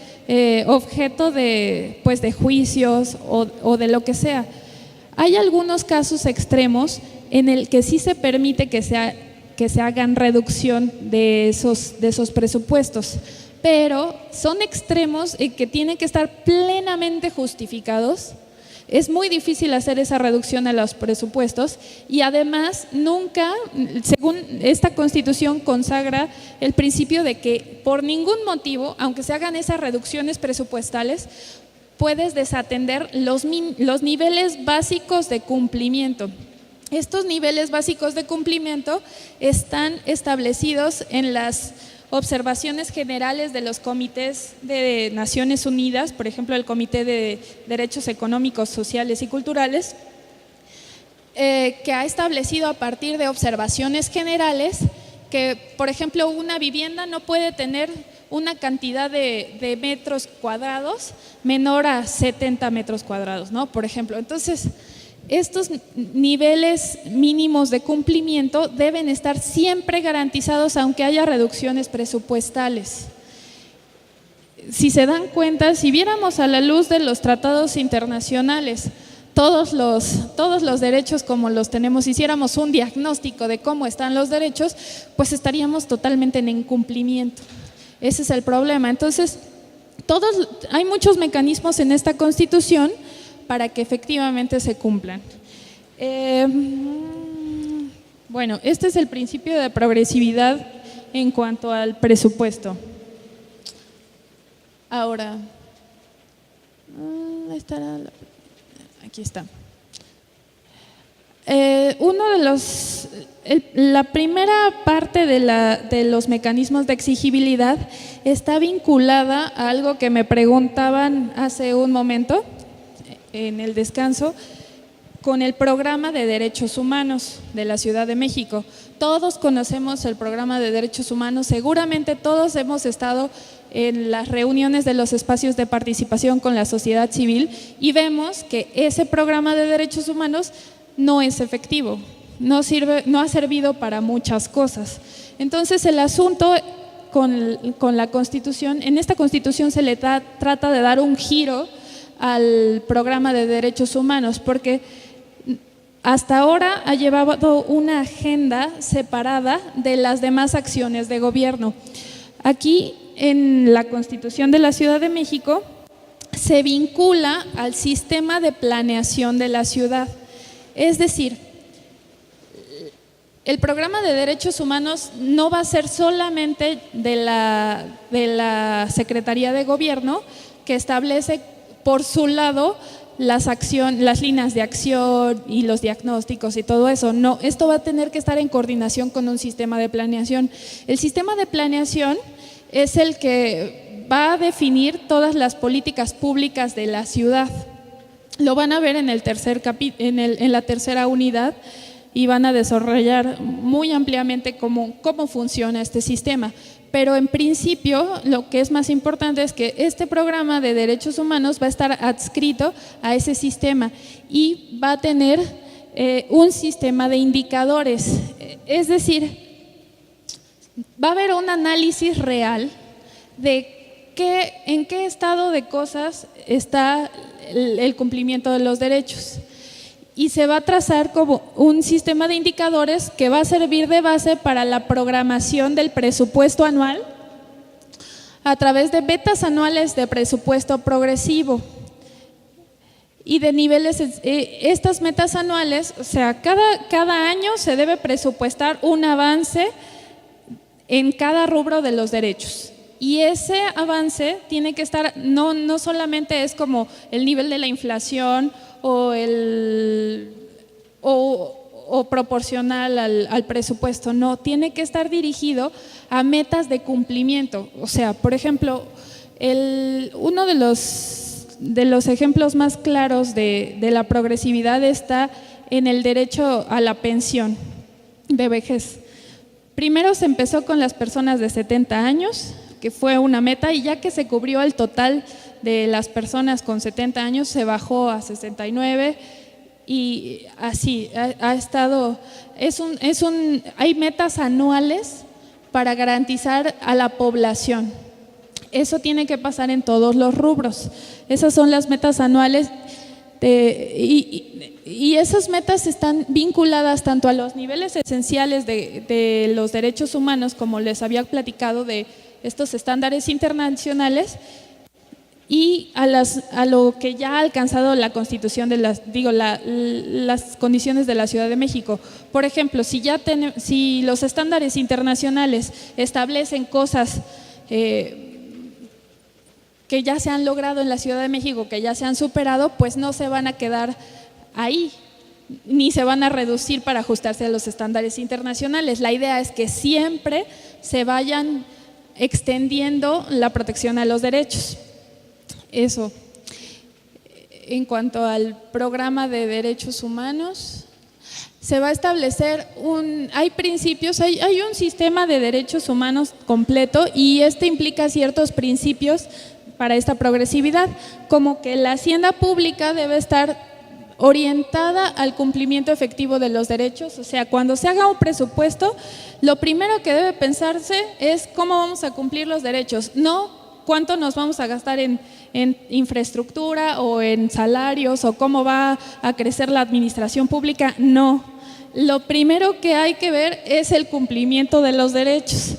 objeto de juicios o de lo que sea. Hay algunos casos extremos en el que sí se permite que se hagan reducción de esos presupuestos, pero son extremos que tienen que estar plenamente justificados. Es muy difícil hacer esa reducción a los presupuestos, y además nunca, según esta Constitución, consagra el principio de que por ningún motivo, aunque se hagan esas reducciones presupuestales, puedes desatender los niveles básicos de cumplimiento. Estos niveles básicos de cumplimiento están establecidos en las observaciones generales de los comités de Naciones Unidas, por ejemplo, el Comité de Derechos Económicos, Sociales y Culturales, que ha establecido a partir de observaciones generales que, por ejemplo, una vivienda no puede tener una cantidad de metros cuadrados menor a 70 metros cuadrados, ¿no? Por ejemplo, entonces, estos niveles mínimos de cumplimiento deben estar siempre garantizados, aunque haya reducciones presupuestales. Si se dan cuenta, si viéramos a la luz de los tratados internacionales todos los derechos como los tenemos, hiciéramos un diagnóstico de cómo están los derechos, pues estaríamos totalmente en incumplimiento. Ese es el problema. Entonces, hay muchos mecanismos en esta Constitución para que efectivamente se cumplan. Bueno, este es el principio de progresividad en cuanto al presupuesto. Ahora, aquí está. La primera parte de los mecanismos de exigibilidad está vinculada a algo que me preguntaban hace un momento en el descanso, con el Programa de Derechos Humanos de la Ciudad de México. Todos conocemos el Programa de Derechos Humanos, seguramente todos hemos estado en las reuniones de los espacios de participación con la sociedad civil y vemos que ese Programa de Derechos Humanos no es efectivo, no ha servido para muchas cosas. Entonces, el asunto con la Constitución, en esta Constitución se le trata de dar un giro al Programa de Derechos Humanos, porque hasta ahora ha llevado una agenda separada de las demás acciones de gobierno. Aquí, en la Constitución de la Ciudad de México, se vincula al sistema de planeación de la ciudad. Es decir, el Programa de Derechos Humanos no va a ser solamente de la Secretaría de Gobierno, que establece por su lado las líneas de acción y los diagnósticos y todo eso. No, esto va a tener que estar en coordinación con un sistema de planeación. El sistema de planeación es el que va a definir todas las políticas públicas de la ciudad. Lo van a ver en la tercera unidad y van a desarrollar muy ampliamente cómo funciona este sistema. Pero en principio lo que es más importante es que este programa de derechos humanos va a estar adscrito a ese sistema y va a tener un sistema de indicadores. Es decir, va a haber un análisis real de en qué estado de cosas está el cumplimiento de los derechos. Y se va a trazar como un sistema de indicadores que va a servir de base para la programación del presupuesto anual a través de metas anuales de presupuesto progresivo y de niveles. Estas metas anuales, o sea, cada año se debe presupuestar un avance en cada rubro de los derechos. Y ese avance tiene que estar, no solamente es como el nivel de la inflación o proporcional al presupuesto, no, tiene que estar dirigido a metas de cumplimiento. O sea, por ejemplo, uno de los ejemplos más claros de la progresividad está en el derecho a la pensión de vejez. Primero se empezó con las personas de 70 años, que fue una meta, y ya que se cubrió el total de las personas con 70 años, se bajó a 69 y así ha estado. Hay metas anuales para garantizar a la población. Eso tiene que pasar en todos los rubros. Esas son las metas anuales y esas metas están vinculadas tanto a los niveles esenciales de los derechos humanos, como les había platicado, de estos estándares internacionales, y a lo que ya ha alcanzado la Constitución de las condiciones de la Ciudad de México. Por ejemplo, si los estándares internacionales establecen cosas que ya se han logrado en la Ciudad de México, que ya se han superado, pues no se van a quedar ahí, ni se van a reducir para ajustarse a los estándares internacionales. La idea es que siempre se vayan extendiendo la protección a los derechos. Eso. En cuanto al programa de derechos humanos, se va a establecer hay principios, hay un sistema de derechos humanos completo, y este implica ciertos principios para esta progresividad, como que la hacienda pública debe estar orientada al cumplimiento efectivo de los derechos. O sea, cuando se haga un presupuesto, lo primero que debe pensarse es cómo vamos a cumplir los derechos, no cuánto nos vamos a gastar en infraestructura o en salarios o cómo va a crecer la administración pública. No, lo primero que hay que ver es el cumplimiento de los derechos.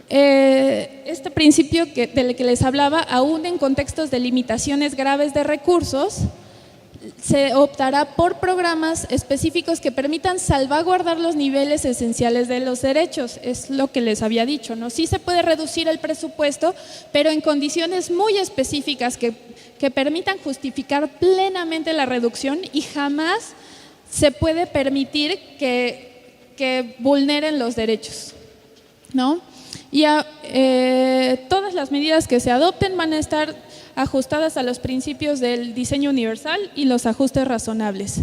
Este principio del que les hablaba, aún en contextos de limitaciones graves de recursos, se optará por programas específicos que permitan salvaguardar los niveles esenciales de los derechos. Es lo que les había dicho, ¿no? Sí se puede reducir el presupuesto, pero en condiciones muy específicas que permitan justificar plenamente la reducción, y jamás se puede permitir que vulneren los derechos, ¿no? Y todas las medidas que se adopten van a estar ajustadas a los principios del diseño universal y los ajustes razonables.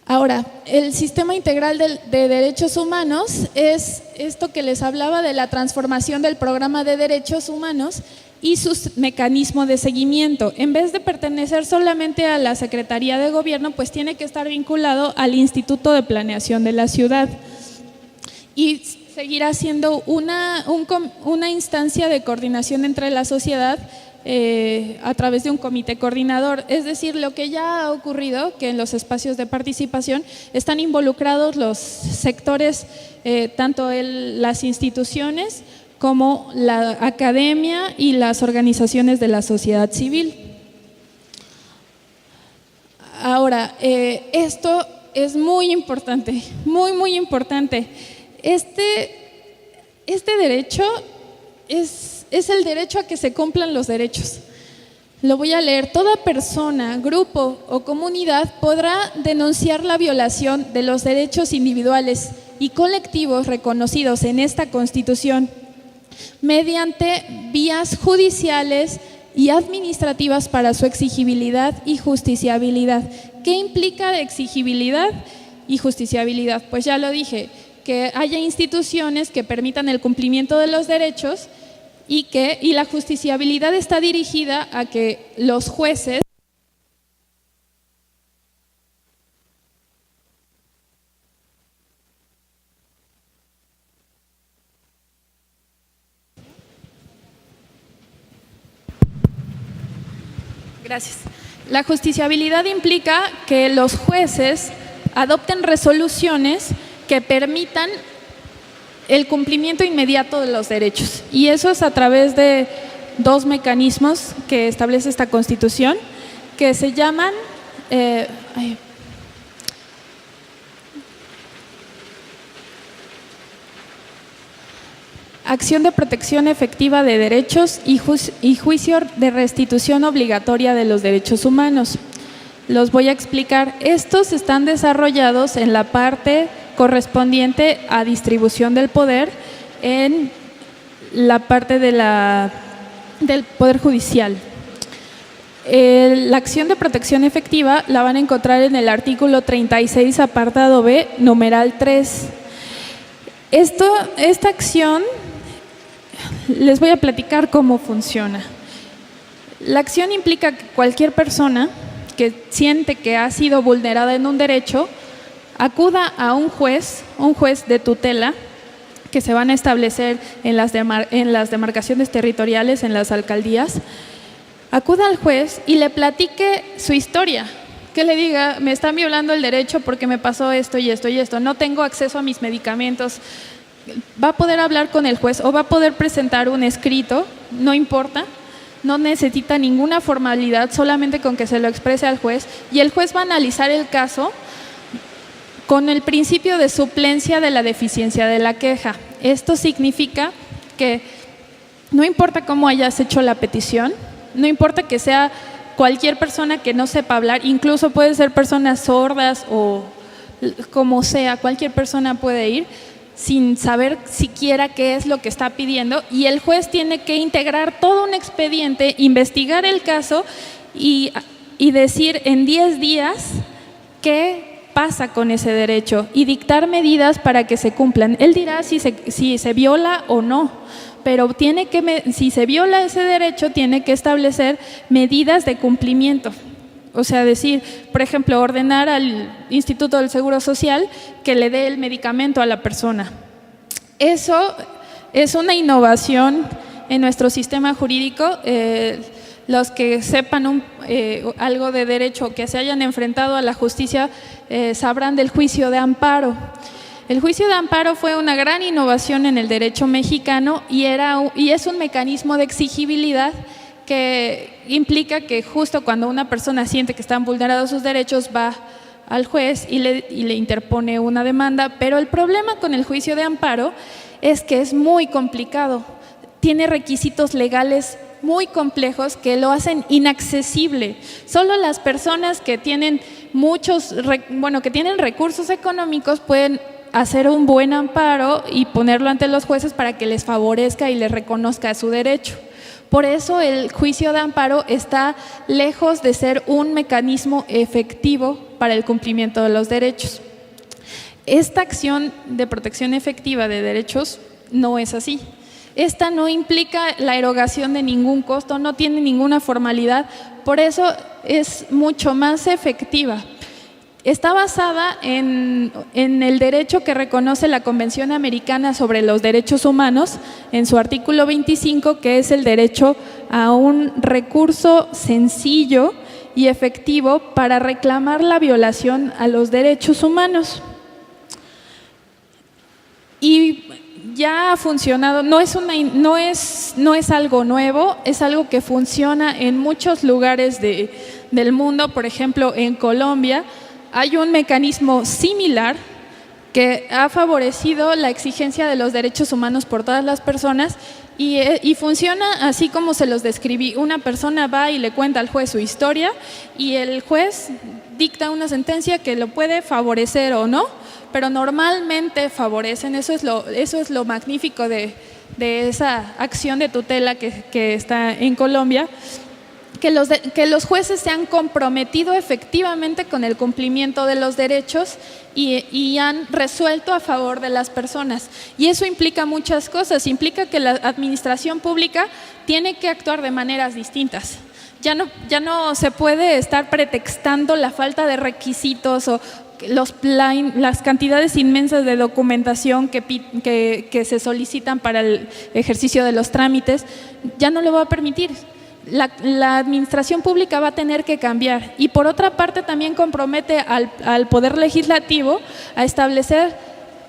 Ahora, el sistema integral de derechos humanos es esto que les hablaba de la transformación del programa de derechos humanos y sus mecanismos de seguimiento. En vez de pertenecer solamente a la Secretaría de Gobierno, pues tiene que estar vinculado al Instituto de Planeación de la Ciudad, y seguirá siendo una instancia de coordinación entre la sociedad a través de un comité coordinador. Es decir, lo que ya ha ocurrido, que en los espacios de participación están involucrados los sectores, tanto las instituciones como la academia y las organizaciones de la sociedad civil. Ahora, esto es muy importante, muy importante. Este derecho es el derecho a que se cumplan los derechos. Lo voy a leer. Toda persona, grupo o comunidad podrá denunciar la violación de los derechos individuales y colectivos reconocidos en esta Constitución mediante vías judiciales y administrativas para su exigibilidad y justiciabilidad. ¿Qué implica exigibilidad y justiciabilidad? Pues ya lo dije, que haya instituciones que permitan el cumplimiento de los derechos y la justiciabilidad está dirigida a que los jueces Gracias. La justiciabilidad implica que los jueces adopten resoluciones que permitan el cumplimiento inmediato de los derechos. Y eso es a través de dos mecanismos que establece esta Constitución, que se llaman acción de protección efectiva de derechos y juicio de restitución obligatoria de los derechos humanos. Los voy a explicar. Estos están desarrollados en la parte correspondiente a distribución del poder en la parte del Poder Judicial. La acción de protección efectiva la van a encontrar en el artículo 36, apartado B, numeral 3. Esta acción, les voy a platicar cómo funciona. La acción implica que cualquier persona que siente que ha sido vulnerada en un derecho, acuda a un juez de tutela, que se van a establecer en las demarcaciones territoriales, en las alcaldías, acuda al juez y le platique su historia, que le diga, me están violando el derecho porque me pasó esto y esto y esto, no tengo acceso a mis medicamentos. Va a poder hablar con el juez o va a poder presentar un escrito, no importa, no necesita ninguna formalidad, solamente con que se lo exprese al juez, y el juez va a analizar el caso con el principio de suplencia de la deficiencia de la queja. Esto significa que no importa cómo hayas hecho la petición, no importa que sea cualquier persona que no sepa hablar, incluso puede ser personas sordas o como sea, cualquier persona puede ir sin saber siquiera qué es lo que está pidiendo, y el juez tiene que integrar todo un expediente, investigar el caso y decir en 10 días qué pasa con ese derecho y dictar medidas para que se cumplan. Él dirá si se viola o no, pero si se viola ese derecho, tiene que establecer medidas de cumplimiento. O sea, decir, por ejemplo, ordenar al Instituto del Seguro Social que le dé el medicamento a la persona. Eso es una innovación en nuestro sistema jurídico. Los que sepan algo de derecho, que se hayan enfrentado a la justicia, sabrán del juicio de amparo. El juicio de amparo fue una gran innovación en el derecho mexicano y es un mecanismo de exigibilidad que implica que justo cuando una persona siente que están vulnerados sus derechos, va al juez y le interpone una demanda. Pero el problema con el juicio de amparo es que es muy complicado, tiene requisitos legales muy complejos que lo hacen inaccesible. Solo las personas que tienen recursos económicos pueden hacer un buen amparo y ponerlo ante los jueces para que les favorezca y les reconozca su derecho. Por eso el juicio de amparo está lejos de ser un mecanismo efectivo para el cumplimiento de los derechos. Esta acción de protección efectiva de derechos no es así. Esta no implica la erogación de ningún costo, no tiene ninguna formalidad, por eso es mucho más efectiva. Está basada en el derecho que reconoce la Convención Americana sobre los Derechos Humanos, en su artículo 25, que es el derecho a un recurso sencillo y efectivo para reclamar la violación a los derechos humanos. Y ya ha funcionado, no es algo nuevo, es algo que funciona en muchos lugares del mundo. Por ejemplo, en Colombia hay un mecanismo similar que ha favorecido la exigencia de los derechos humanos por todas las personas y funciona así como se los describí. Una persona va y le cuenta al juez su historia y el juez dicta una sentencia que lo puede favorecer o no, pero normalmente favorecen. Eso es lo magnífico de esa acción de tutela que está en Colombia, que los jueces se han comprometido efectivamente con el cumplimiento de los derechos y han resuelto a favor de las personas. Y eso implica muchas cosas. Implica que la administración pública tiene que actuar de maneras distintas. Ya no se puede estar pretextando la falta de requisitos o las cantidades inmensas de documentación que se solicitan para el ejercicio de los trámites. Ya no lo va a permitir. La administración pública va a tener que cambiar y por otra parte también compromete al Poder Legislativo a establecer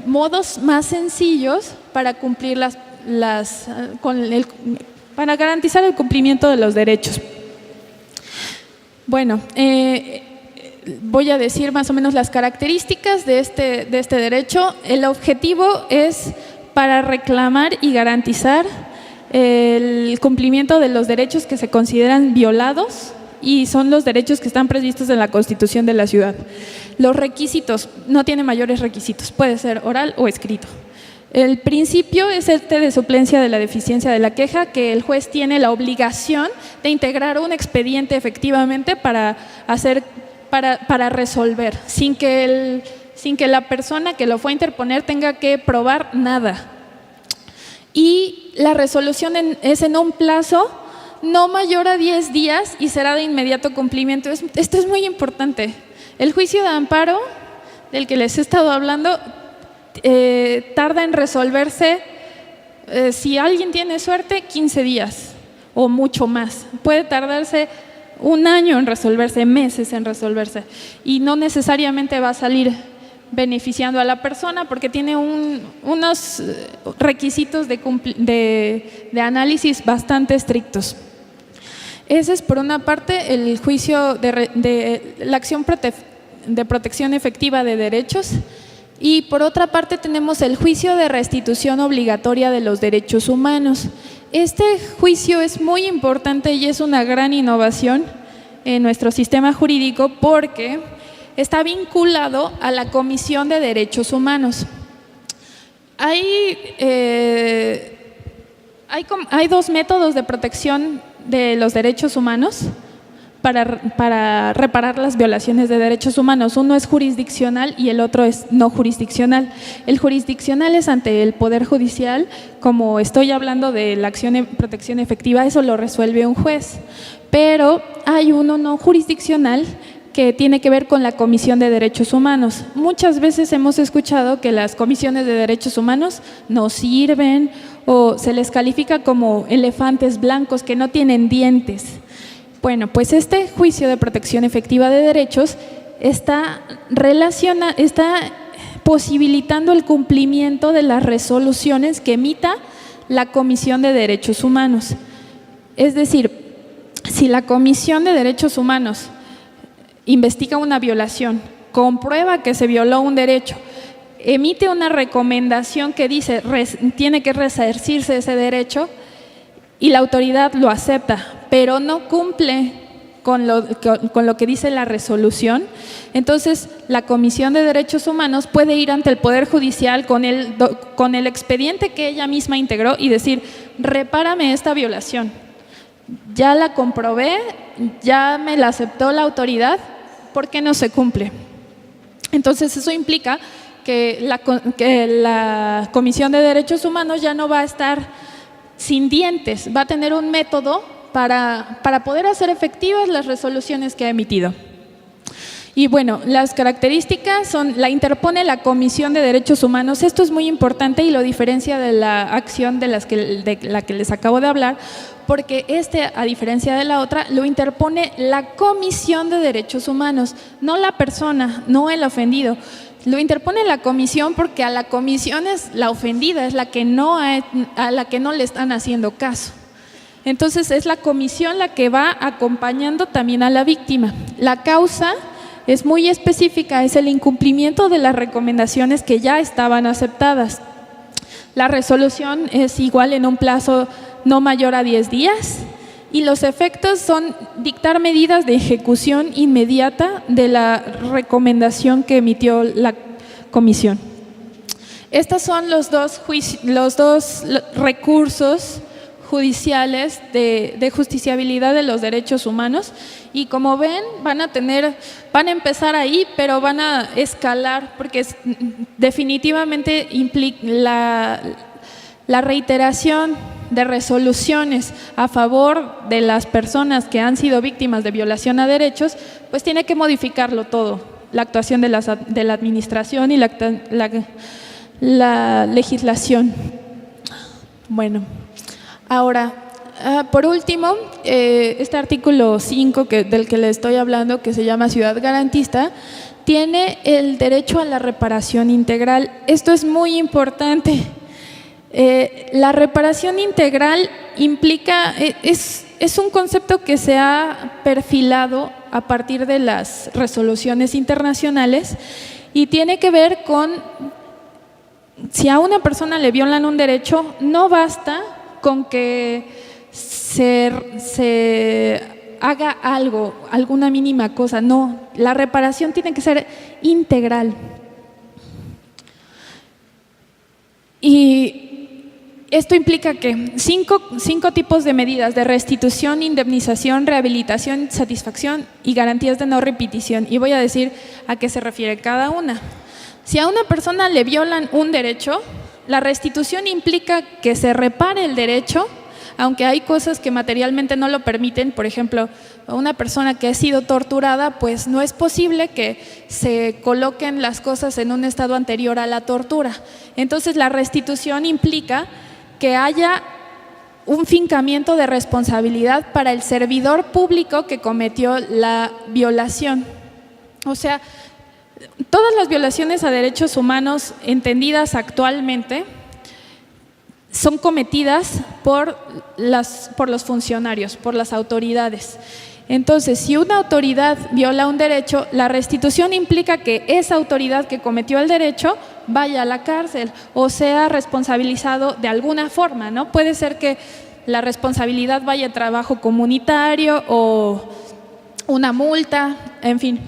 modos más sencillos para cumplir para garantizar el cumplimiento de los derechos. Bueno, voy a decir más o menos las características de este derecho. El objetivo es para reclamar y garantizar el cumplimiento de los derechos que se consideran violados y son los derechos que están previstos en la Constitución de la ciudad. Los requisitos, no tiene mayores requisitos, puede ser oral o escrito. El principio es de suplencia de la deficiencia de la queja, que el juez tiene la obligación de integrar un expediente efectivamente para resolver, sin que la persona que lo fue a interponer tenga que probar nada. Y la resolución es en un plazo no mayor a 10 días y será de inmediato cumplimiento. Esto es muy importante. El juicio de amparo, del que les he estado hablando, tarda en resolverse, si alguien tiene suerte, 15 días o mucho más. Puede tardarse un año en resolverse, meses en resolverse, y no necesariamente va a salir beneficiando a la persona porque tiene unos requisitos de análisis bastante estrictos. Ese es por una parte el juicio de la acción de protección efectiva de derechos y por otra parte tenemos el juicio de restitución obligatoria de los derechos humanos. Este juicio es muy importante y es una gran innovación en nuestro sistema jurídico porque está vinculado a la Comisión de Derechos Humanos. Hay dos métodos de protección de los derechos humanos para reparar las violaciones de derechos humanos. Uno es jurisdiccional y el otro es no jurisdiccional. El jurisdiccional es ante el Poder Judicial, como estoy hablando de la acción de protección efectiva, eso lo resuelve un juez. Pero hay uno no jurisdiccional que tiene que ver con la Comisión de Derechos Humanos. Muchas veces hemos escuchado que las comisiones de derechos humanos no sirven o se les califica como elefantes blancos que no tienen dientes. Bueno, pues este juicio de protección efectiva de derechos está posibilitando el cumplimiento de las resoluciones que emita la Comisión de Derechos Humanos. Es decir, si la Comisión de Derechos Humanos investiga una violación, comprueba que se violó un derecho, emite una recomendación que dice tiene que resarcirse ese derecho y la autoridad lo acepta, pero no cumple con lo que dice la resolución, entonces la Comisión de Derechos Humanos puede ir ante el Poder Judicial con el expediente que ella misma integró y decir, repárame esta violación. Ya la comprobé, ya me la aceptó la autoridad, ¿por qué no se cumple? Entonces eso implica que la Comisión de Derechos Humanos ya no va a estar sin dientes, va a tener un método para poder hacer efectivas las resoluciones que ha emitido. Y bueno, las características la interpone la Comisión de Derechos Humanos. Esto es muy importante y lo diferencia de la acción de la que les acabo de hablar, porque a diferencia de la otra, lo interpone la Comisión de Derechos Humanos, no la persona, no el ofendido. Lo interpone la comisión porque a la comisión es la ofendida, es a la que no le están haciendo caso. Entonces es la comisión la que va acompañando también a la víctima. La causa es muy específica, es el incumplimiento de las recomendaciones que ya estaban aceptadas. La resolución es igual en un plazo no mayor a 10 días y los efectos son dictar medidas de ejecución inmediata de la recomendación que emitió la comisión. Estos son los dos recursos judiciales de justiciabilidad de los derechos humanos y como ven van a empezar ahí, pero van a escalar porque definitivamente implica la reiteración de resoluciones a favor de las personas que han sido víctimas de violación a derechos, pues tiene que modificarlo todo, la actuación de la administración y la legislación. Bueno, ahora, por último, este artículo 5 del que le estoy hablando, que se llama Ciudad Garantista, tiene el derecho a la reparación integral. Esto es muy importante. La reparación integral implica, es un concepto que se ha perfilado a partir de las resoluciones internacionales y tiene que ver con si a una persona le violan un derecho, no basta con que se haga algo, alguna mínima cosa, no, la reparación tiene que ser integral. Y esto implica que cinco tipos de medidas de restitución, indemnización, rehabilitación, satisfacción y garantías de no repetición. Y voy a decir a qué se refiere cada una. Si a una persona le violan un derecho, la restitución implica que se repare el derecho, aunque hay cosas que materialmente no lo permiten. Por ejemplo, a una persona que ha sido torturada, pues no es posible que se coloquen las cosas en un estado anterior a la tortura. Entonces, la restitución implica que haya un fincamiento de responsabilidad para el servidor público que cometió la violación. O sea, todas las violaciones a derechos humanos entendidas actualmente son cometidas por los funcionarios, por las autoridades. Entonces, si una autoridad viola un derecho, la restitución implica que esa autoridad que cometió el derecho vaya a la cárcel o sea responsabilizado de alguna forma, ¿no? Puede ser que la responsabilidad vaya a trabajo comunitario o una multa, en fin.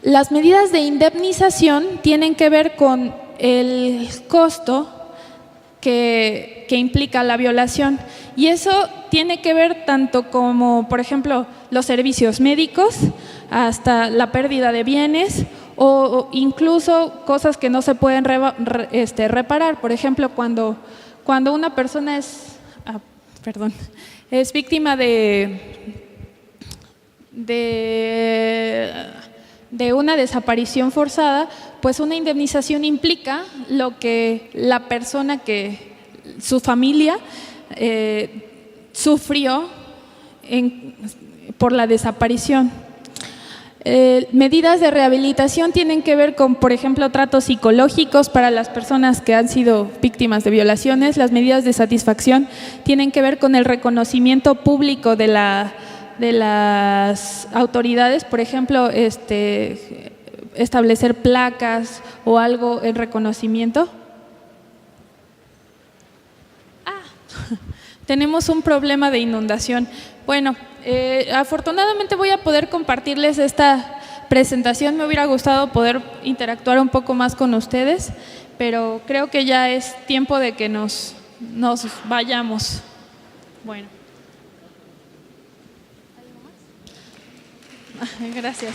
Las medidas de indemnización tienen que ver con el costo que implica la violación y eso tiene que ver tanto como, por ejemplo, los servicios médicos hasta la pérdida de bienes o incluso cosas que no se pueden reparar. Por ejemplo, cuando una persona es víctima de una desaparición forzada, pues una indemnización implica lo que la persona su familia sufrió por la desaparición. Medidas de rehabilitación tienen que ver con, por ejemplo, tratos psicológicos para las personas que han sido víctimas de violaciones. Las medidas de satisfacción tienen que ver con el reconocimiento público de las autoridades, por ejemplo, establecer placas o algo en reconocimiento. Tenemos un problema de inundación. Bueno, afortunadamente voy a poder compartirles esta presentación. Me hubiera gustado poder interactuar un poco más con ustedes, pero creo que ya es tiempo de que nos vayamos. Bueno. Gracias.